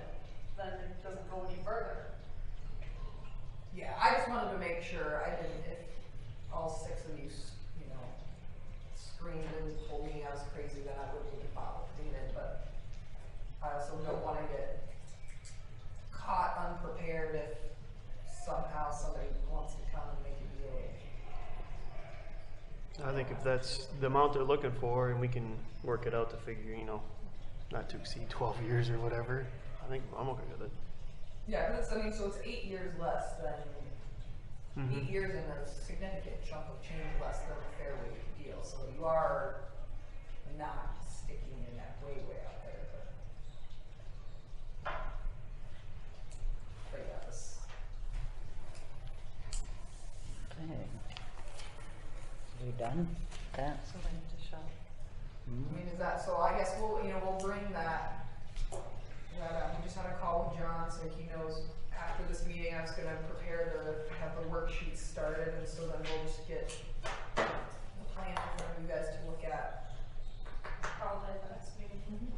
then it doesn't go any further. Yeah, I just wanted to make sure I didn't, if all 6 of you, you know, screamed and told me I was crazy, then I wouldn't even bother putting it in, but I also don't want to get caught unprepared if somehow somebody wants to come and make a deal. I think if that's the amount they're looking for and we can work it out to figure, you know, not to exceed 12 years or whatever, I think I'm okay with it. Yeah, because I mean, so it's 8 years less than, 8 years and a significant chunk of change less than a Fairway deal, so you are not sticking in that way out there, but yeah, this. Okay. We done with that? So they have to shop. I mean, is that, so I guess we'll bring that, we just had a call with John, so he knows after this meeting, I was gonna prepare to have the worksheets started, and so then we'll just get the plan for you guys to look at. Probably at the next meeting.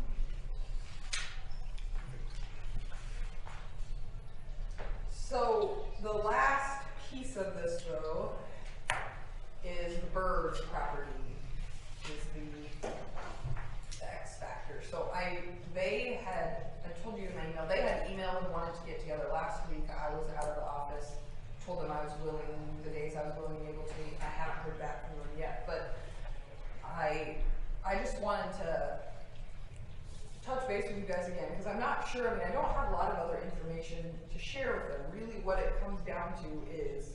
So the last piece of this though is the Bird's property, is the X factor. So I told you in my email, they had emailed and wanted to get together last week. I was out of the office. told them I was willing, the days I was willing and able to meet. I haven't heard back from them yet, but I just wanted to touch base with you guys again, because I'm not sure, I mean, I don't have a lot of other information to share with them. Really what it comes down to is,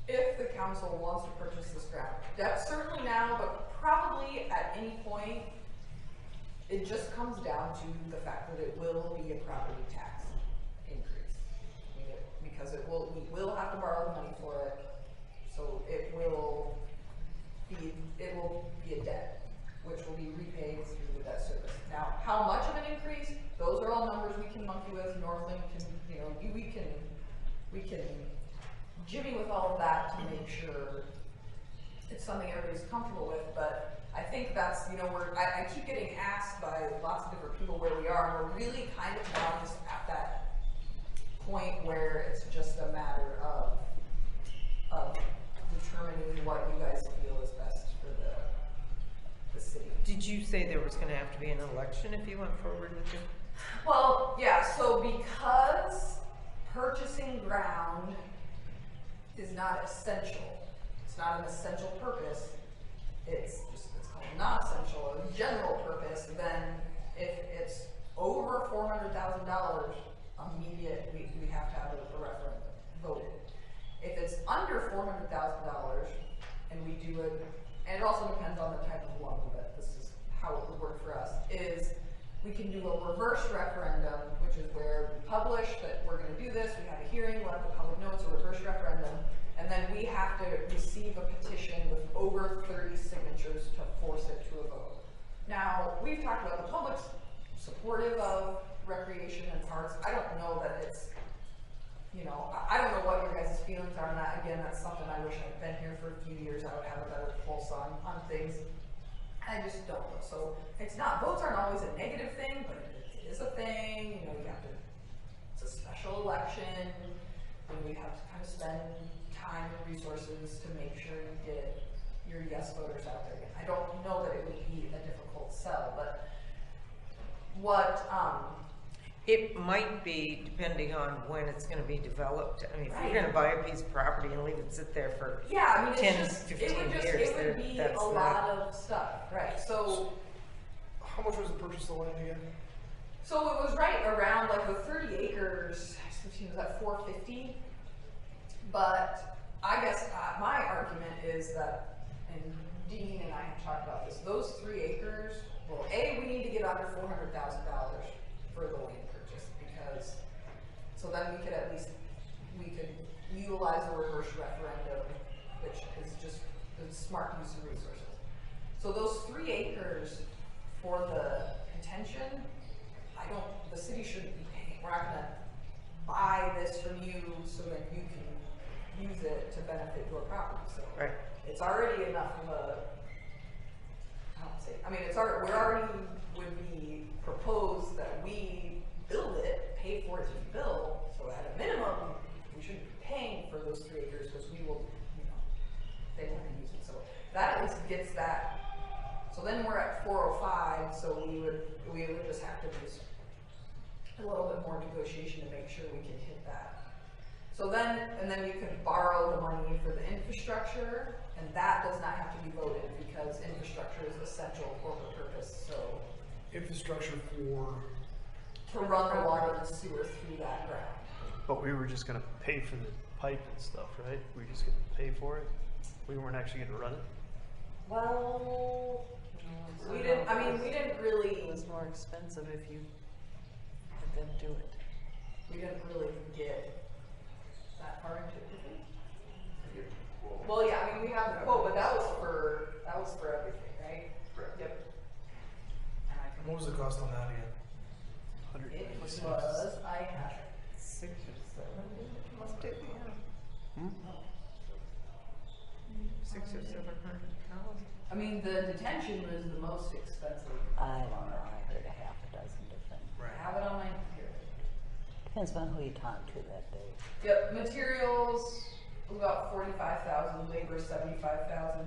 if the council wants to purchase this ground, that's certainly now, but probably at any point, it just comes down to the fact that it will be a property tax increase. I mean, because we will have to borrow the money for it, so it will be a debt, which will be repaid through the debt service. Now, how much of an increase? Those are all numbers we can monkey with. Northland can, we can jimmy with all of that to make sure it's something everybody's comfortable with. But I think that's, I keep getting asked by lots of different people where we are, and we're really kind of now just at that point where it's just a matter of determining what you guys feel is best for the city. Did you say there was gonna have to be an election if you went forward with it? Well, yeah, so because purchasing ground is not essential, it's not an essential purpose, it's called non-essential or general purpose, then if it's over $400,000 immediate, we have to have a referendum voted. If it's under $400,000 and we do it, and it also depends on the type of loan, but this is how it would work for us, is we can do a reverse referendum, which is where we publish that we're going to do this, we have a hearing, we'll have the public know it's a reverse referendum, and then we have to receive a petition with over 30 signatures to force it to a vote. Now, we've talked about the public's supportive of recreation and parks. I don't know that it's, I don't know what your guys' feelings are on that. Again, that's something I wish I'd been here for a few years. I would have a better pulse on things. I just don't know. So it's not, votes aren't always a negative thing, but it is a thing. You have to, it's a special election, and we have to kind of spend time and resources to make sure you get your yes voters out there again. I don't know that it would be a difficult sell, but what, It might be, depending on when it's gonna be developed. I mean, if Right. you're gonna buy a piece of property and leave it sit there for yeah, I mean, 10, it's just, 15 years, it would be that's a lot of stuff, right? So, How much was the purchase of the land again? so it was right around like the 30 acres, was at 450. But I guess my argument is that, and Dean and I have talked about this, those 3 acres, well, we need to get under $400,000 for the land purchase, because, so then we could at least, we could utilize the reverse referendum, which is just a smart use of resources. So those 3 acres for the detention, the city shouldn't be paying. We're not gonna buy this from you so that you can use it to benefit your property. So Right. it's already enough of a, it's already, we already would be proposed that we build it, pay for it to be built. So at a minimum, we shouldn't be paying for those 3 acres because we will, they won't use it. So that at least gets that. So then we're at 405. So we would just have to do a little bit more negotiation to make sure we can hit that. So then, and then you could borrow the money for the infrastructure, and that does not have to be voted because infrastructure is essential corporate purpose. So Infrastructure for, to run the water and sewer through that ground. But we were just gonna pay for the pipe and stuff, right? We were just gonna pay for it? We weren't actually gonna run it? Well, we didn't really. It was more expensive if you had them do it. We didn't really get that far into it, did we? Well, yeah, I mean, we have the quote, but that was for everything, right? Correct. Yep. and what was the cost on that again? It was, I have 6 or 7, must it be? 6 or 700,000. I mean, the detention was the most expensive. I don't know, I heard a half a dozen different. I have it on my computer. Depends on who you talk to that day. Yep, materials was about 45,000, labor 75,000.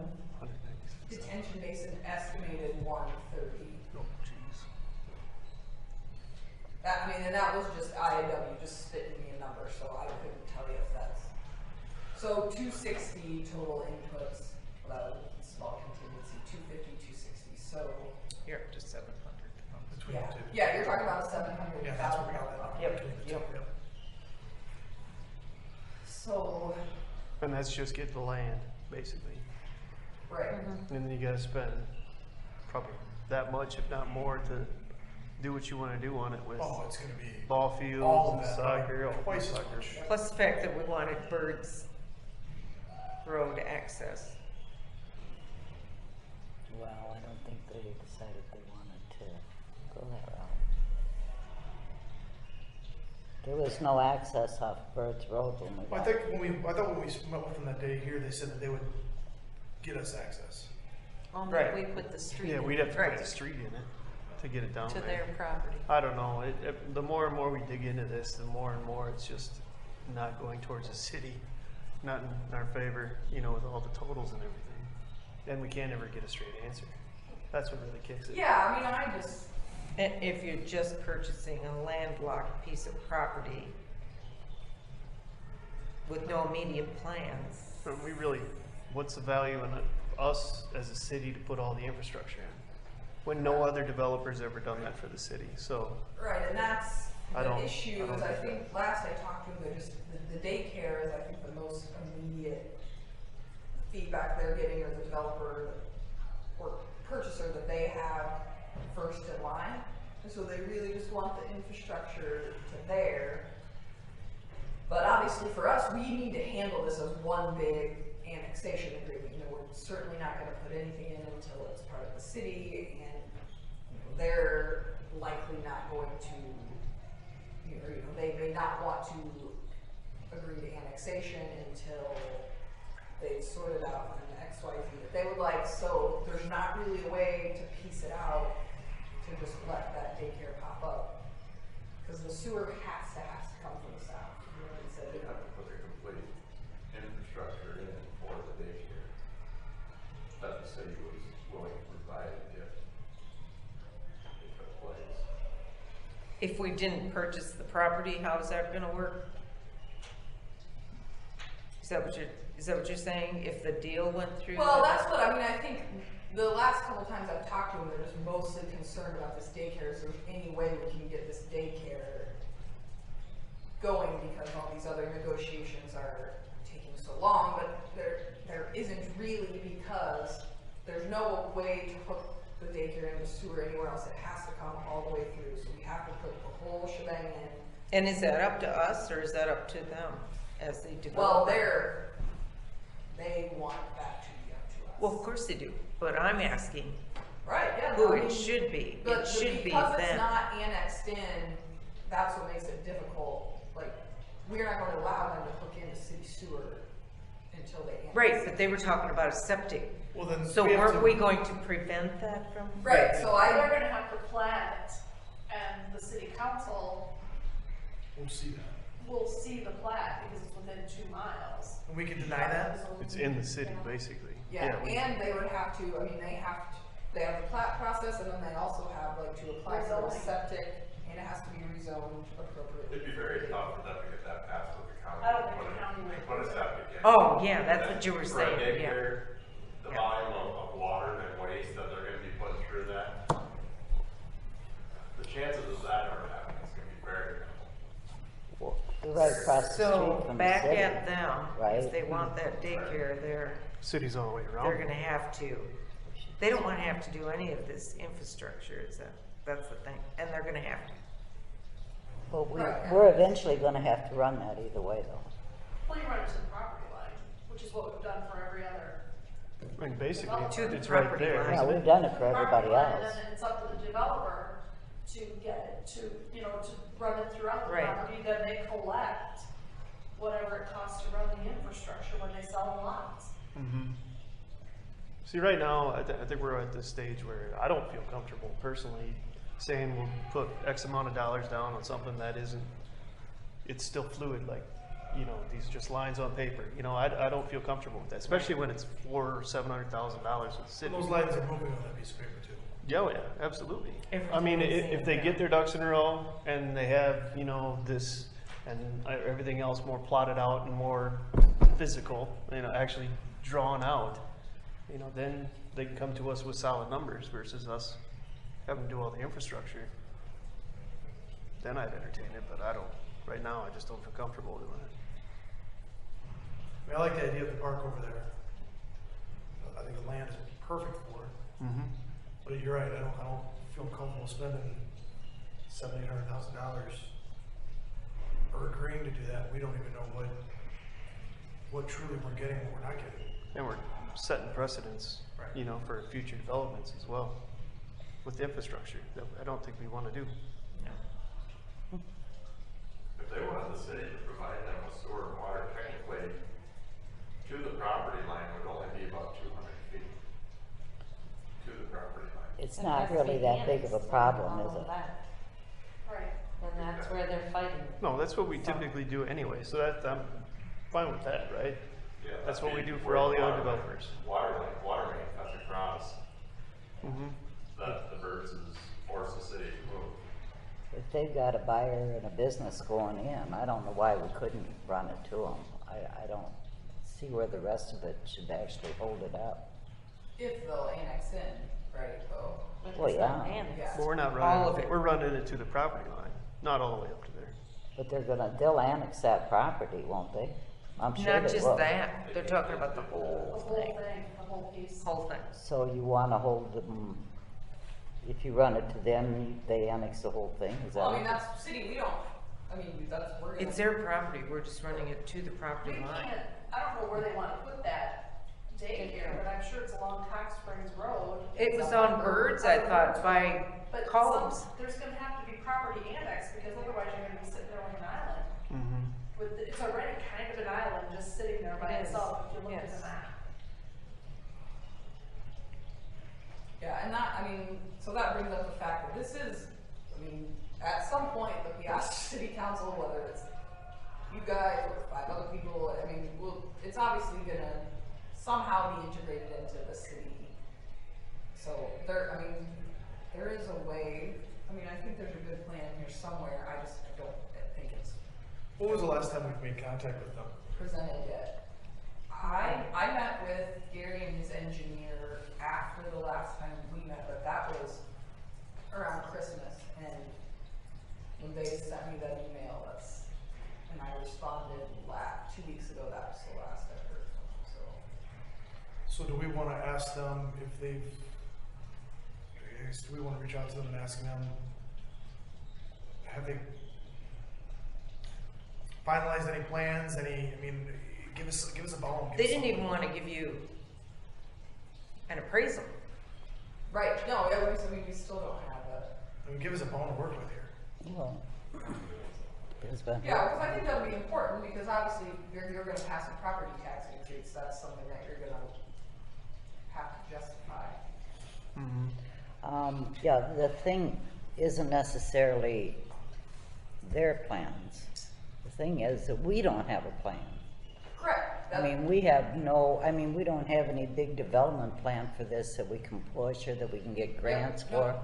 Detention basin estimated 130. Oh, jeez. And that was just IAW just spitting me a number, so I couldn't tell you if that's. So 260 total inputs, small contingency, 250, 260, so. You're up to 700. Between Yeah, the two. yeah, you're talking about 700,000. Yeah, that's what we got. Yep, Between the two, yep. yep. So, And that's just get the land, basically. right. And then you gotta spend probably that much, if not more, to do what you wanna do on it with Oh, it's gonna be ball all fields of and that, soccer. right? Twice as soccer. much. Plus the fact that we wanted Bird's Road access. Well, I don't think they decided they wanted to go that route. There was no access off Bird's Road when we Well, I got. think I thought when we met with them that day here, they said that they would get us access. Only Right. we put the street Yeah, in. we'd have to Right. put the street in it to get it down To there. their property. I don't know. The more and more we dig into this, the more and more it's just not going towards the city, not in our favor, you know, with all the totals and everything. And we can't ever get a straight answer. That's what really kicks it. Yeah, I mean, I just, And if you're just purchasing a landlocked piece of property with no immediate plans. But we really, what's the value in us as a city to put all the infrastructure in? When no other developer's ever done that for the city, so. right, and that's I the don't- issue, I don't is I get think last I talked to them, they're just, the daycare is, I think, the most immediate feedback they're getting, or the developer or purchaser that they have first in line. And so they really just want the infrastructure to there. But obviously for us, we need to handle this as one big annexation agreement. You know, we're certainly not gonna put anything in until it's part of the city, and you know, they're likely not going to, you know, they may not want to agree to annexation until they've sorted out an XYZ that they would like. So there's not really a way to piece it out to just let that daycare pop up. Because the sewer has to come from the south. You know, it said, They have to put the complete infrastructure in for the daycare. That the city was willing to provide if it took place. If we didn't purchase the property, how is that gonna work? Is that what you're saying? If the deal went through? well, that's what, I mean, I think the last couple times I've talked to them, they're just mostly concerned about this daycare. Is there any way we can get this daycare going, because all these other negotiations are taking so long? But there isn't really, because there's no way to hook the daycare into sewer anywhere else. It has to come all the way through, so we have to put the whole shebang in. And is that up to us, or is that up to them as they Well, develop? they want that to be up to us. Well, of course they do, but I'm asking Right, yeah. who no, I it mean, should be. But It should be because it's them. not annexed in, that's what makes it difficult. Like, we're not gonna allow them to hook into city sewer until they annex. Right, but they were talking about a septic. Well, then. So we have weren't to- we going to prevent that from? Right, so They're gonna have to plat it, and the city council We'll see that. will see the plat because it's within 2 miles. And we can deny that? It's in the city, basically. Yeah, we- and they would have to, I mean, they have the plat process, and then they also have, like, to apply for a Rezoning. septic, and it has to be rezoned appropriately. It'd be very tough for them to get that passed with the county. I don't think Put the a- county would. Put a septic in. Oh, yeah, that's what you were For a saying, yeah. daycare, the Yeah. volume of water and waste that they're gonna be putting through that, the chances of that ever happening is gonna be very minimal. They're right across the street So from the back city. at them, if right? they want that daycare, City's all the way around. they're gonna have to. They don't wanna have to do any of this infrastructure, that's the thing, and they're gonna have to. But Right. we're eventually gonna have to run that either way, though. Well, you run it to the property line, which is what we've done for every other. I mean, basically, To the it's right property there. line. Yeah, isn't we've it? done it for Property everybody line, else. And then it's up to the developer to get it, to run it throughout the Right. property, then they collect whatever it costs to run the infrastructure when they sell the lots. Mhm. See, right now, I think we're at this stage where I don't feel comfortable personally saying we'll put X amount of dollars down on something that isn't, it's still fluid, like, you know, these are just lines on paper. You know, I don't feel comfortable with that, especially when it's $400,000 or $700,000 with the city. Those lines are moving on that piece of paper too. Yeah, yeah, absolutely. Everything I mean, is in if they there. get their ducks in a row and they have, you know, this and everything else more plotted out and more physical, actually drawn out, then they can come to us with solid numbers versus us having to do all the infrastructure. Then I'd entertain it, but I don't, right now, I just don't feel comfortable doing it. I mean, I like the idea of the park over there. I think the land is perfect for it. Mm-hmm. But you're right, I don't feel comfortable spending $700,000-$800,000 or agreeing to do that. We don't even know what truly we're getting and what we're not getting. And we're setting precedents, Right. For future developments as well with infrastructure that I don't think we want to do. If they wanted the city to provide them with sewer and water, technically, to the property line would only be about 200 feet. To the property line. It's It not has to really be that big of a annexed, problem, all is of it? that. Right. And that's where they're fighting. No, that's what we typically do anyway, so I'm fine with that, right? Yeah, That's what we do for where all the other water- developers. Water main cuts across, Mm-hmm. the versus force the city to move. If they've got a buyer and a business going in, I don't know why we couldn't run it to them. I don't see where the rest of it should actually hold it up. If they'll annex in, right, though. But Well, it's not yeah. annexed. Yeah. But we're not All of running, it. we're running it to the property line, not all the way up to there. But they'll annex that property, won't they? I'm sure Not they just will. that, they're talking about the The whole whole thing, thing, the whole piece. whole thing. So you wanna hold them, if you run it to them, they annex the whole thing, is that? Well, I what mean, it- that's city, we don't, I mean, we're gonna. It's their property, we're just running it to the We property line. can't, I don't know where they wanna put that daycare, but I'm sure it's along Cox Springs Road. It was on Birds, I thought, by But columns. there's gonna have to be property annexed, because otherwise you're gonna be sitting there like an island. Mm-hmm. It's already kind of an island, just sitting there by It is, itself, if you look at yes. the map. Yeah, and that, I mean, so that brings up the fact that this is, I mean, at some point, the Peosta City Council, whether it's you guys or 5 other people, I mean, it's obviously gonna somehow be integrated into the city. So there is a way, I mean, I think there's a good plan here somewhere, I don't think it's When was the last time we've made contact with them? presented yet. I met with Gary and his engineer after the last time we met, but that was around Christmas, and when they sent me that email, and I responded 2 weeks ago, that was the last I heard from them, so. So do we wanna ask them if do we wanna reach out to them and ask them, have they finalized any plans, give us a bone. They didn't even wanna give you an appraisal. Right, no, I mean, we still don't have it. Give us a bone to work with here. Well, it's been- Yeah, because I think that'll be important, because obviously, you're gonna pass a property tax increase, that's something that you're gonna have to justify. Mm-hmm. Yeah, the thing isn't necessarily their plans. The thing is that we don't have a plan. Correct. I mean, we don't have any big development plan for this that we can push or that we can get grants no, for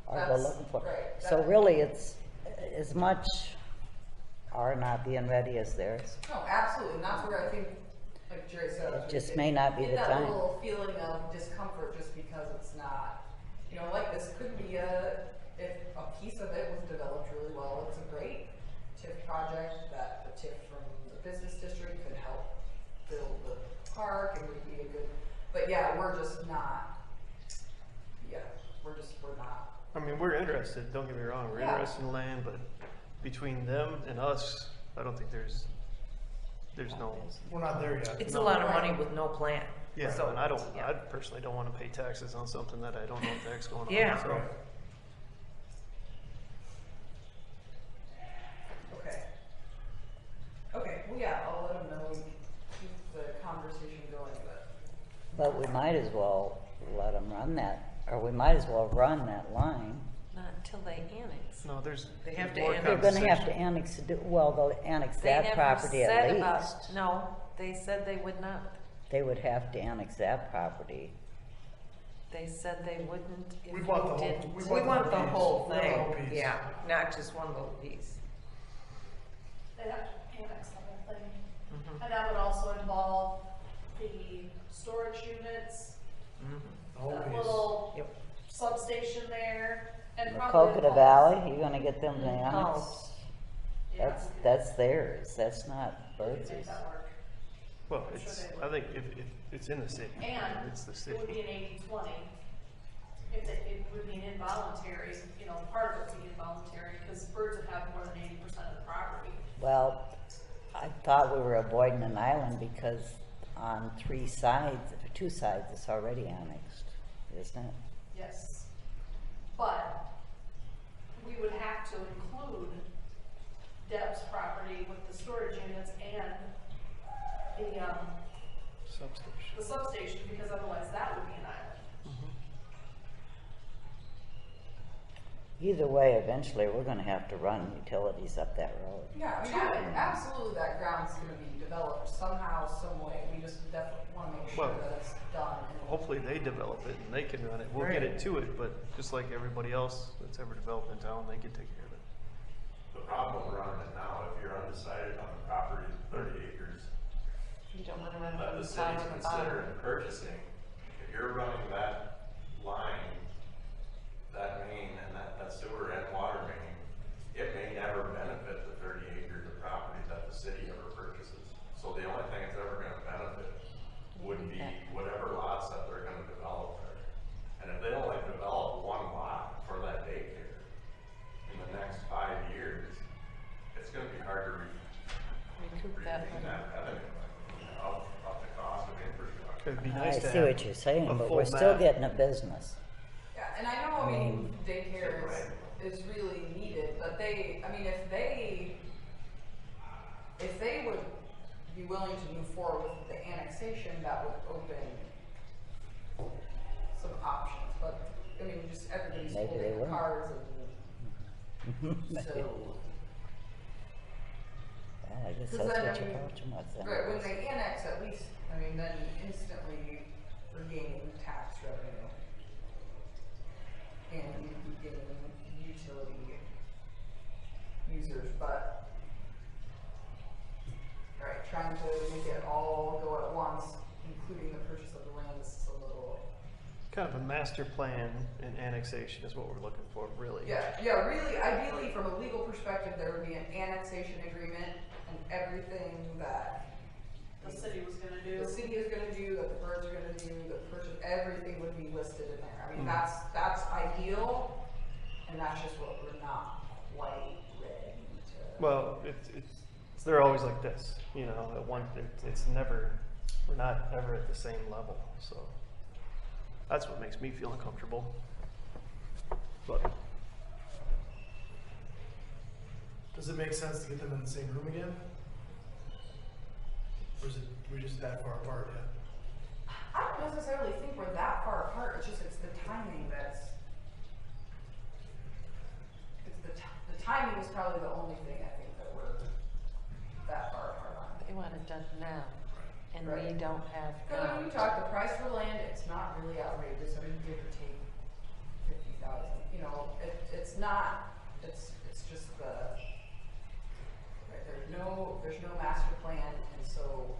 or go that's looking for. right, So that- really, it's as much our not being ready as theirs. No, absolutely, and that's where I think, like Jerry said. It just may not be the That time. little feeling of discomfort just because it's not, like this could be if a piece of it was developed really well, it's a great TIF project that the TIF from the business district could help build the park and would be a good, but yeah, we're just not, we're not. I mean, we're interested, don't get me wrong, we're Yeah. interested in land, but between them and us, I don't think there's no, We're not there yet. It's a lot of money with no plan. yeah, So, and I yeah. personally don't wanna pay taxes on something that I don't know if the heck's going on. Yeah. so. Right. Okay, well, yeah, I'll let them know, keep the conversation going, But we might as well let them run that, or we might as well run that line. Not until they annex. No, there's. They have there's to more annex. They're gonna have to conversation. annex, they'll annex They that never property at said about- least. No, they said they would not. They would have to annex that property. They said they wouldn't if We we want the whole- didn't. we We want the piece. whole We want the whole thing, piece. yeah, not just one little piece. they'd have to annex the whole thing. Mhm. And that would also involve the storage units, that Always. little Yep. substation there, and The probably. Coconut Valley, you gonna get them to annex? Oh. Yeah, That's theirs, that's not we could Bird's. make that work. Well, I'm sure it's, they I would. think if it's in the city, And it's the it would be city. an 80-20. If it would be an involuntary, you know, part of it would be involuntary, because birds would have more than 80% of the property. Well, I thought we were avoiding an island because on 3 sides, 2 sides, it's already annexed, isn't it? Yes. But we would have to include Deb's property with the storage units and Substation. the substation, because otherwise that would be an island. Either way, eventually, we're gonna have to run utilities up that road. Yeah, I mean, absolutely that ground's gonna be developed somehow, some way, we just definitely wanna make sure Well, that it's done. and- Hopefully they develop it and they can run it. We'll get it to it, but just like everybody else that's ever developed in town, they can take care of it. The problem with running it now, if you're undecided on the property of 30 acres, You don't wanna run that from the the top city's or the bottom. considering purchasing, if you're running that line, that main and that sewer and water main, it may never benefit the 30 acres of property that the city ever purchases. So the only thing it's ever gonna benefit would be whatever lots that they're gonna develop there. And if they only develop 1 lot for that daycare in the next 5 years, it's gonna be hard to Recoup that retain money. that revenue of the cost of infrastructure. It'd be I nice to see have what you're saying, a but full we're still map. getting a business. Yeah, and I know, I mean, daycare is really needed, but they, I mean, if they would be willing to move forward with the annexation, that would open some options, but, I mean, just everybody's Maybe they holding the will. cards and so. Yeah, I guess Because that's then, what I your mean, fortune was then. right, when they annex, at least, I mean, then instantly we're gaining tax revenue. And you'd be getting utility users, but, right, trying to make it all go at once, including the purchase of the land, is a little. Kind of a master plan and annexation is what we're looking for, really. Yeah, really, ideally, from a legal perspective, there would be an annexation agreement and everything that The city was gonna do. the city is gonna do, that the birds are gonna do, the purchase, everything would be listed in there. I mean, Mm. that's ideal, and that's just what we're not quite ready to. Well, they're always like this, you know, it's never, we're not ever at the same level, so. That's what makes me feel uncomfortable. But, Does it make sense to get them in the same room again? Or is it, we're just that far apart yet? I don't necessarily think we're that far apart, it's just, it's the timing that's, the timing is probably the only thing I think that we're that far apart on. They want it done now, and we Right. don't have. Because when we talk the price for land, it's not really outrageous, I mean, give or take 50,000, you know, it's not, it's just the, right, there's no master plan, and so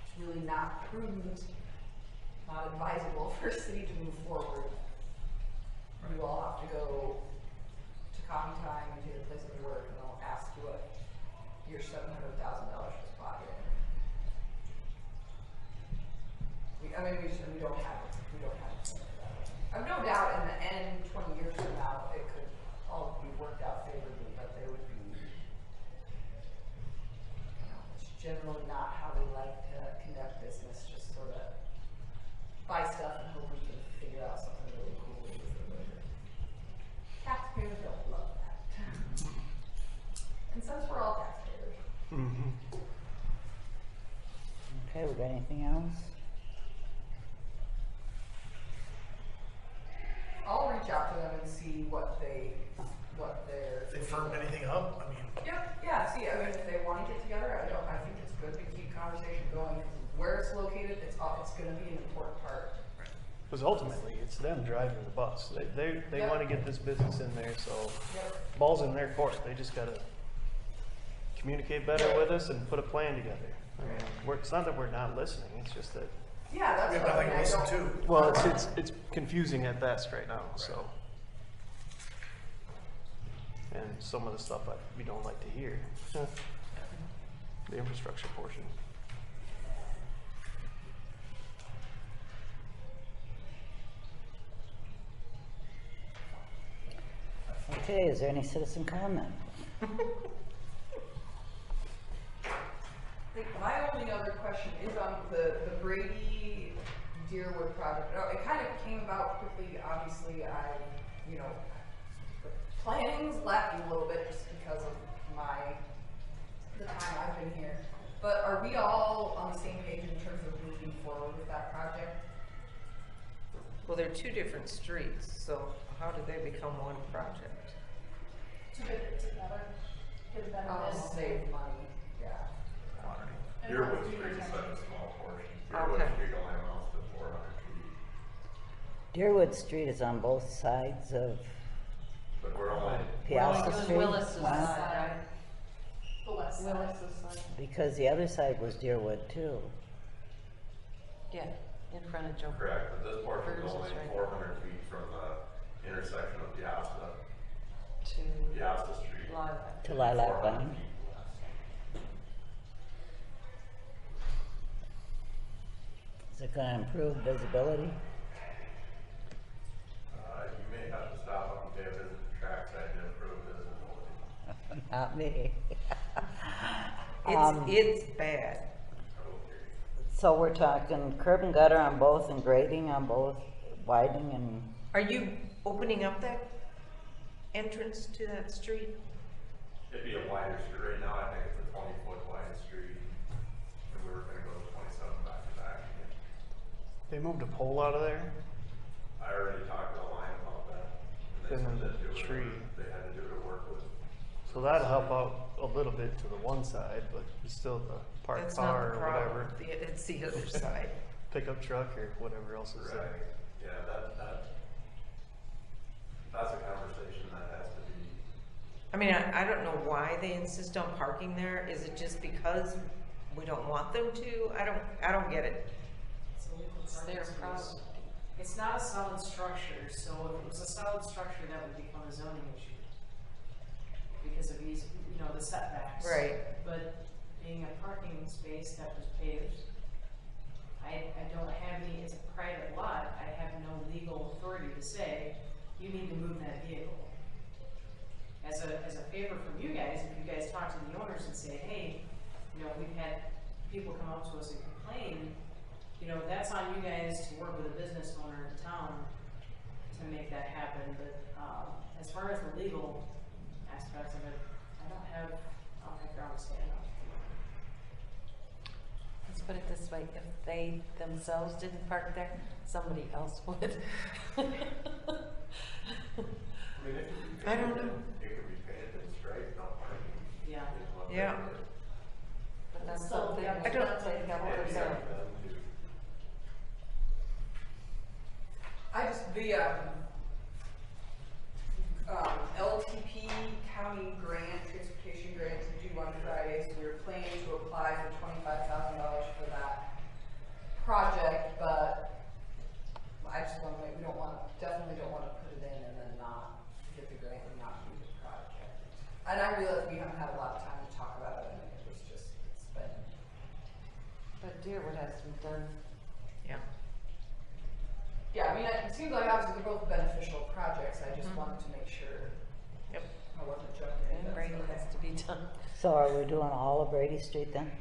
it's really not prudent, not advisable for a city to move forward. You all have to go to coffee time and to your place of work, and they'll ask you what your $700,000 was bought in. We don't have it. I've no doubt in the end, 20 years from now, it could all be worked out favorably, but there would be, it's generally not how we like to conduct business, just sort of buy stuff and hope we can figure out something really cool with it later. Taxpayers don't love that. And since we're all taxpayers. mhm. Okay, we got anything else? I'll reach out to them and see what they're. If they firmed anything up, I mean, Yep, yeah, see, I mean, if they wanna get together, I think it's good to keep conversation going, where it's located, it's gonna be an important part. Because ultimately, it's them driving the bus. They Yep. want to get this business in there, so Yep. ball's in their court. They just gotta communicate better with us and put a plan together. I mean, it's not that we're not listening, it's just that, Yeah, that's We have what I nothing mean, to I listen don't. to. well, it's confusing at best right now, so. And some of the stuff we don't like to hear, the infrastructure portion. Okay, is there any citizen comment? My only other question is on the Brady Deerwood project. It kind of came about quickly, obviously, the planning's lacking a little bit just because of the time I've been here. But are we all on the same page in terms of moving forward with that project? Well, they're two different streets, so how do they become one project? To get it together, get it better. Save money, yeah. And Deerwood what we Street is have- such a small portion. Deerwood Okay. Street only amounts to 400 feet, Deerwood Street is on both sides of but we're only, Peosta It was Street? Willis's Wow. side, The west side. Willis's side, Because the other side was Deerwood too. yeah, in front of Joe. correct, but this portion is Bruce is only right. 400 feet from the intersection of Peosta To Street. Lilac. To Lilac 400 Vine. feet west. Is it gonna improve visibility? You may have to stop up and pay a visit to trackside to improve visibility. Not me. It's bad. So we're talking curb and gutter on both and grading on both, widening and, Are you opening up that entrance to that street? It'd be a wider street, right now I think it's a 20-foot wide street, and we were gonna go to 27 back to back. They moved a pole out of there? I already talked to the line about that. And And they then said the that tree. they had to do it to work with. So that'll help out a little bit to the one side, but it's still the parked That's not car the or whatever, problem. It's the other side. pickup truck or whatever else is there. Right, yeah, that's a conversation that has to be, I mean, I don't know why they insist on parking there. Is it just because we don't want them to? I don't get it. It's a legal It's parking their space. problem. It's not a solid structure, so if it was a solid structure, that would become a zoning issue. Because of these, the setbacks. Right. But being a parking space that was paved, I don't have any, it's a private lot, I have no legal authority to say, you need to move that vehicle. As a favor from you guys, if you guys talk to the owners and say, hey, we've had people come up to us and complain, that's on you guys to work with a business owner in town to make that happen, but, as far as the legal aspects of it, I don't have ground to stand on. Let's put it this way, if they themselves didn't park there, somebody else would. I mean, it could be I don't painted, know. it could be painted and striped, no parking. Yeah. is what they Yeah. did. But that's So, something yeah, we I don't- don't take up It'd with be them. up to them to LTP county grant, transportation grant is due on Friday, so we were planning to apply for $25,000 for that project, but I just want to definitely don't want to put it in and then not get the grant and not do the project. And I realize we haven't had a lot of time to talk about it, and it was just, it's been. But Deerwood has to be done. Yeah. Yeah, I mean, it seems like obviously they're both beneficial projects, I just wanted to make sure Yep. I wasn't jumping in. And Brady has to be done. so are we doing all of Brady Street then?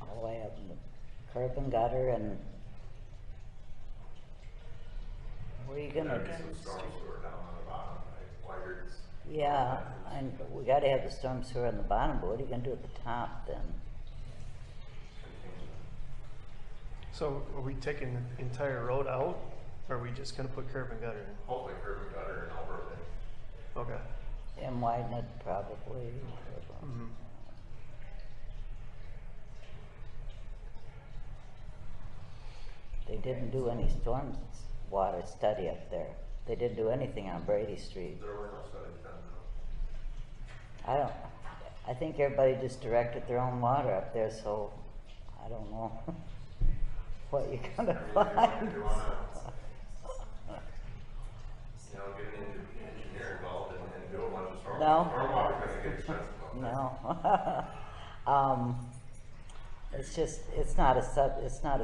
All the way up, curb and gutter and where are you gonna? There'd be some storm sewer down on the bottom, like wires. Yeah, and we gotta have the storm sewer on the bottom, but what are you gonna do at the top then? So are we taking the entire road out, or are we just gonna put curb and gutter in? Hopefully curb and gutter and overlay. Okay. And widen it probably. Mhm. They didn't do any storm water study up there. They didn't do anything on Brady Street. There were no studies done, I think everybody just directed their own water up there, so I don't know what you're gonna find. You wanna, get an engineer involved and do a bunch of storm. No. Stormwater's gonna get expensive. No. It's just, it's not a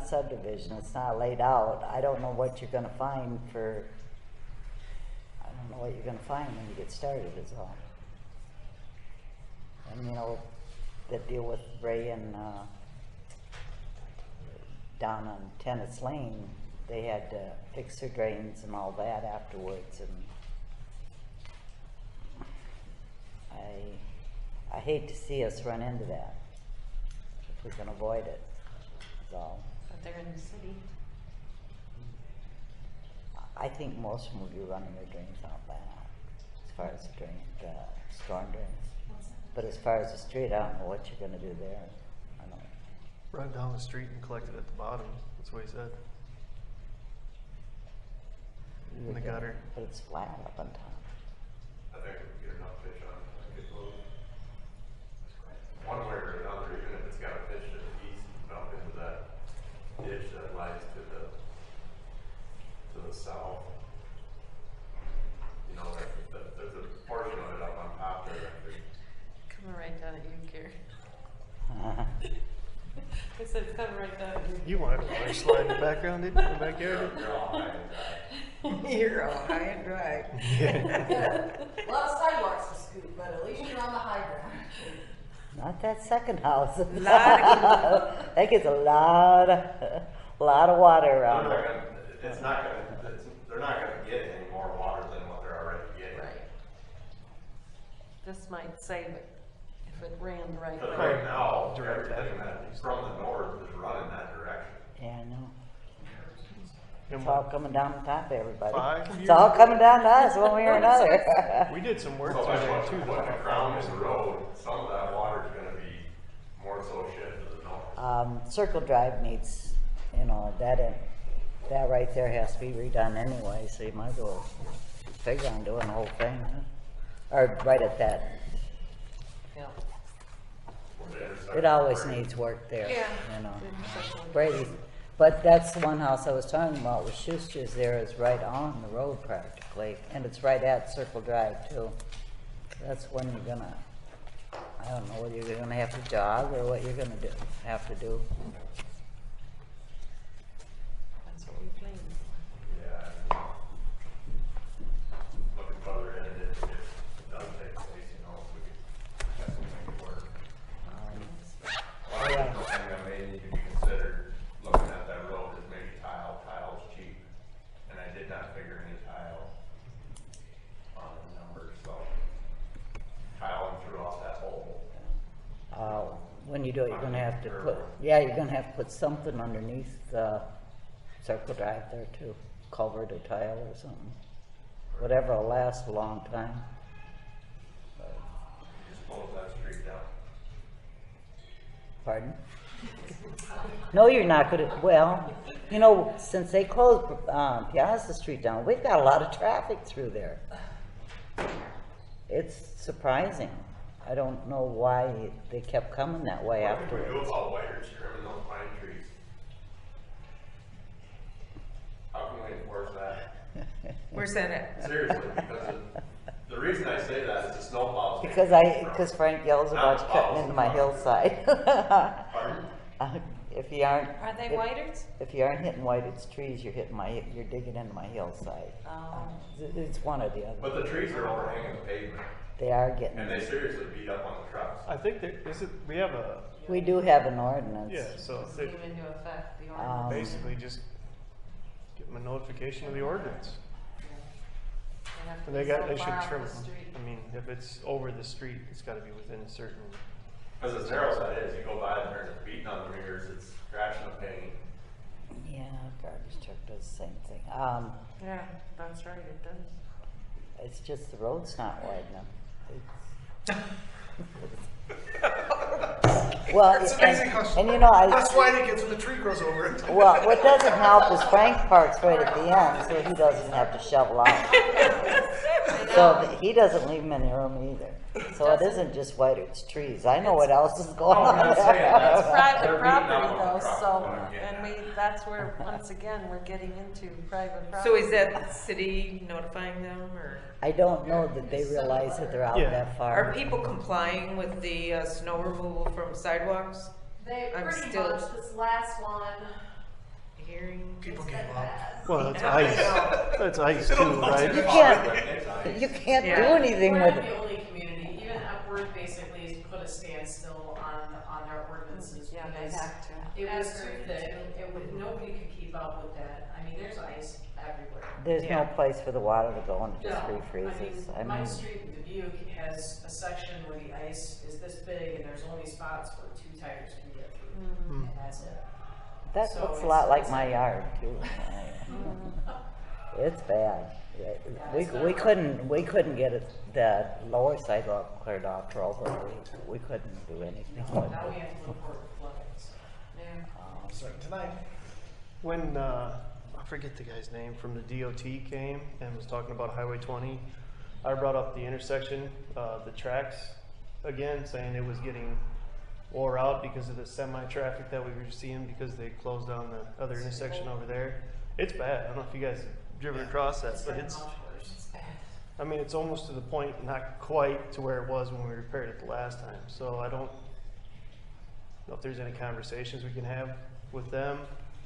subdivision, it's not laid out. I don't know what you're gonna find for, I don't know what you're gonna find when you get started is all. And that deal with Ray and, down on Tennis Lane, they had to fix their drains and all that afterwards, and I hate to see us run into that, if we can avoid it, that's all. But they're in the city. I think most of them would be running their drains out back, as far as the storm drains. But as far as the street, I don't know what you're gonna do there. I don't. Run down the street and collect it at the bottom. That's what he said. In the gutter. But it's flat up on top. I think if we get enough fish on it, it will. One way or another, even if it's got a fish to the east, dump into that ditch that lies to the south. There's a portion of it up on top there that could. Coming right down at you, Gary. I said it's coming right down at you. You wanted a water slide in the background, didn't you? In the backyard? You're all high and dry. You're all high and dry. A lot of sidewalks to scoot, but at least you're on the high ground. Not that second house. That gets a lot of water around it. They're not gonna get any more water than what they're already getting. Right. This might save it if it ran the right Because way. right now, everything that from the north is running that direction. Yeah, I know. And It's all coming down the top of everybody. 5 It's all coming down to us one way or another. We did some work So through that's there too. when you crown this road, some of that water is gonna be more so shit to the north. Circle Drive needs, that right there has to be redone anyway, so you might as well figure on doing the whole thing, huh? Or right at that. Yeah. It always needs work there, Yeah. Brady, but that's the one house I was talking about with Schuster's there is right on the road practically, and it's right at Circle Drive too. That's when you're gonna, I don't know whether you're gonna have to jog or what you're gonna have to do. That's what we planned. Yeah. Looking further in, it does take place, if we could have some things work. One thing that may need to be considered, looking at that road, is maybe tile's cheap, and I did not figure any tile on the numbers, so tiling throughout that whole. When you do it, you're gonna have to you're gonna have to put something underneath Circle Drive there too, culvert or tile or something. Whatever will last a long time. Just close that street down. Pardon? No, you're not gonna, well, since they closed Peosta Street down, we've got a lot of traffic through there. It's surprising. I don't know why they kept coming that way What can we do afterwards. about wires trimming those pine trees? How can we enforce that? Where's that at? Seriously, because the reason I say that is the snowplows. Because Frank yells about you cutting into my hillside. Pardon? If you aren't. Are they whiters? If you aren't hitting Whited's trees, you're digging into my hillside. Oh. It's one or the other. But the trees are overhanging the pavement, They are getting. and they seriously beat up on the trucks. I think we have We do have an ordinance. yeah, so It's they came into effect, the ordinance. basically just give them a notification of the ordinance. They have to And be they so should far off trim the them. street. I mean, if it's over the street, it's gotta be within a certain. Because as narrow as that is, you go by there and it's beating on the mirrors, it's scratching the paint. Yeah, garbage truck does the same thing. Yeah, that's right, it does. It's just the road's not wide enough. Well, It's amazing how. That's why it gets when the tree grows over it. Well, what doesn't help is Frank parks right at the end, so he doesn't have to shovel out. So he doesn't leave him any room either. So it isn't just Whiteard's trees. I know what else is going No, I'm on not saying that. It's private They're beating up property on the though, truck, so, what I'm getting and at. that's where, once again, we're getting into private property. So is that the city notifying them, or I don't know that they realize that they're out Yeah. that far. are people complying with the snow removal from sidewalks? They I'm pretty still- much, this last one, Hearing. People it's gave been up. bad. Well, that's ice. That's ice too, right? You can't do Yeah. anything We're with not it. the only community, even Upward basically has put a standstill on their ordinances. Yeah, they because have to. It was too Every thick, nobody could keep up with that, I mean, there's ice everywhere. There's no Yeah. place for the water to go and it just No, refreezes. I mean, my street in Dubuque has a section where the ice is this big and there's only spots where 2 tires can get through, and that's it. That So looks a it's- lot like it's my like- yard too. It's bad. We couldn't get it, the lower sidewalk cleared off for over a week. We couldn't do anything with Now we it. have to look for floodings. Starting tonight. When, I forget the guy's name, from the DOT came and was talking about Highway 20, I brought up the intersection, the tracks again, saying it was getting wore out because of the semi-traffic that we were seeing because they closed down the other intersection over there. It's bad. I don't know if you guys have driven across that, but it's, much worse. I mean, it's almost to the point, not quite to where it was when we repaired it the last time. So I don't know if there's any conversations we can have with them.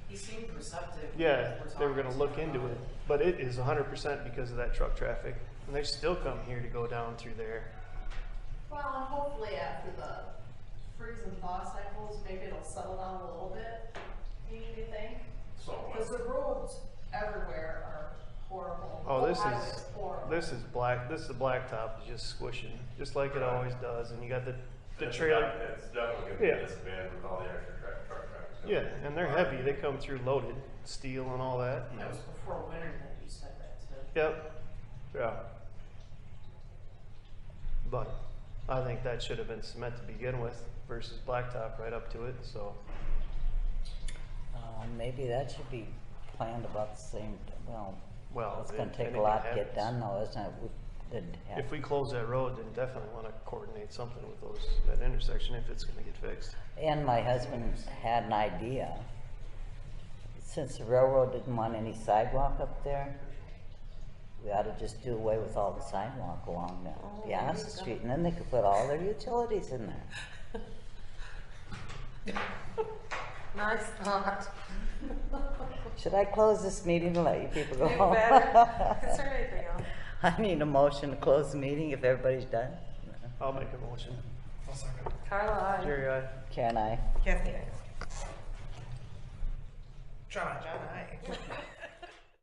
He seemed receptive. Yeah, We're they were talking gonna to look him into about it, but it is 100% because of that truck traffic. And they still come here to go down through there. well, and hopefully after the freeze and thaw cycles, maybe it'll settle down a little bit, you think? So, Because the roads everywhere are horrible. Oh, The this highway's is, horrible. this is black, this is the blacktop is just squishing, just like it always does. And you got the It's trailer. It's definitely gonna be Yeah. a disadvantage with all the extra truck traffic. Yeah, and they're heavy. They come through loaded, steel and all that. That was before winter that you said that too. Yep, yeah. But I think that should have been cement to begin with versus blacktop right up to it, so. Maybe that should be planned about the same, Well, it's gonna if take a anything lot to get happens. done though, isn't it? We didn't have. If we close that road, then definitely wanna coordinate something with that intersection if it's gonna get fixed. And my husband had an idea. Since the railroad didn't want any sidewalk up there, we ought to just do away with all the sidewalk along the Peosta Street, and then they could put all their utilities in there. Nice thought. Should I close this meeting and let you people go You home? better. Is there anything else? I need a motion to close the meeting if everybody's done. I'll make a motion. I'll second. Carla, aye. Jerry, aye. Can I? Kathy, John, John, aye.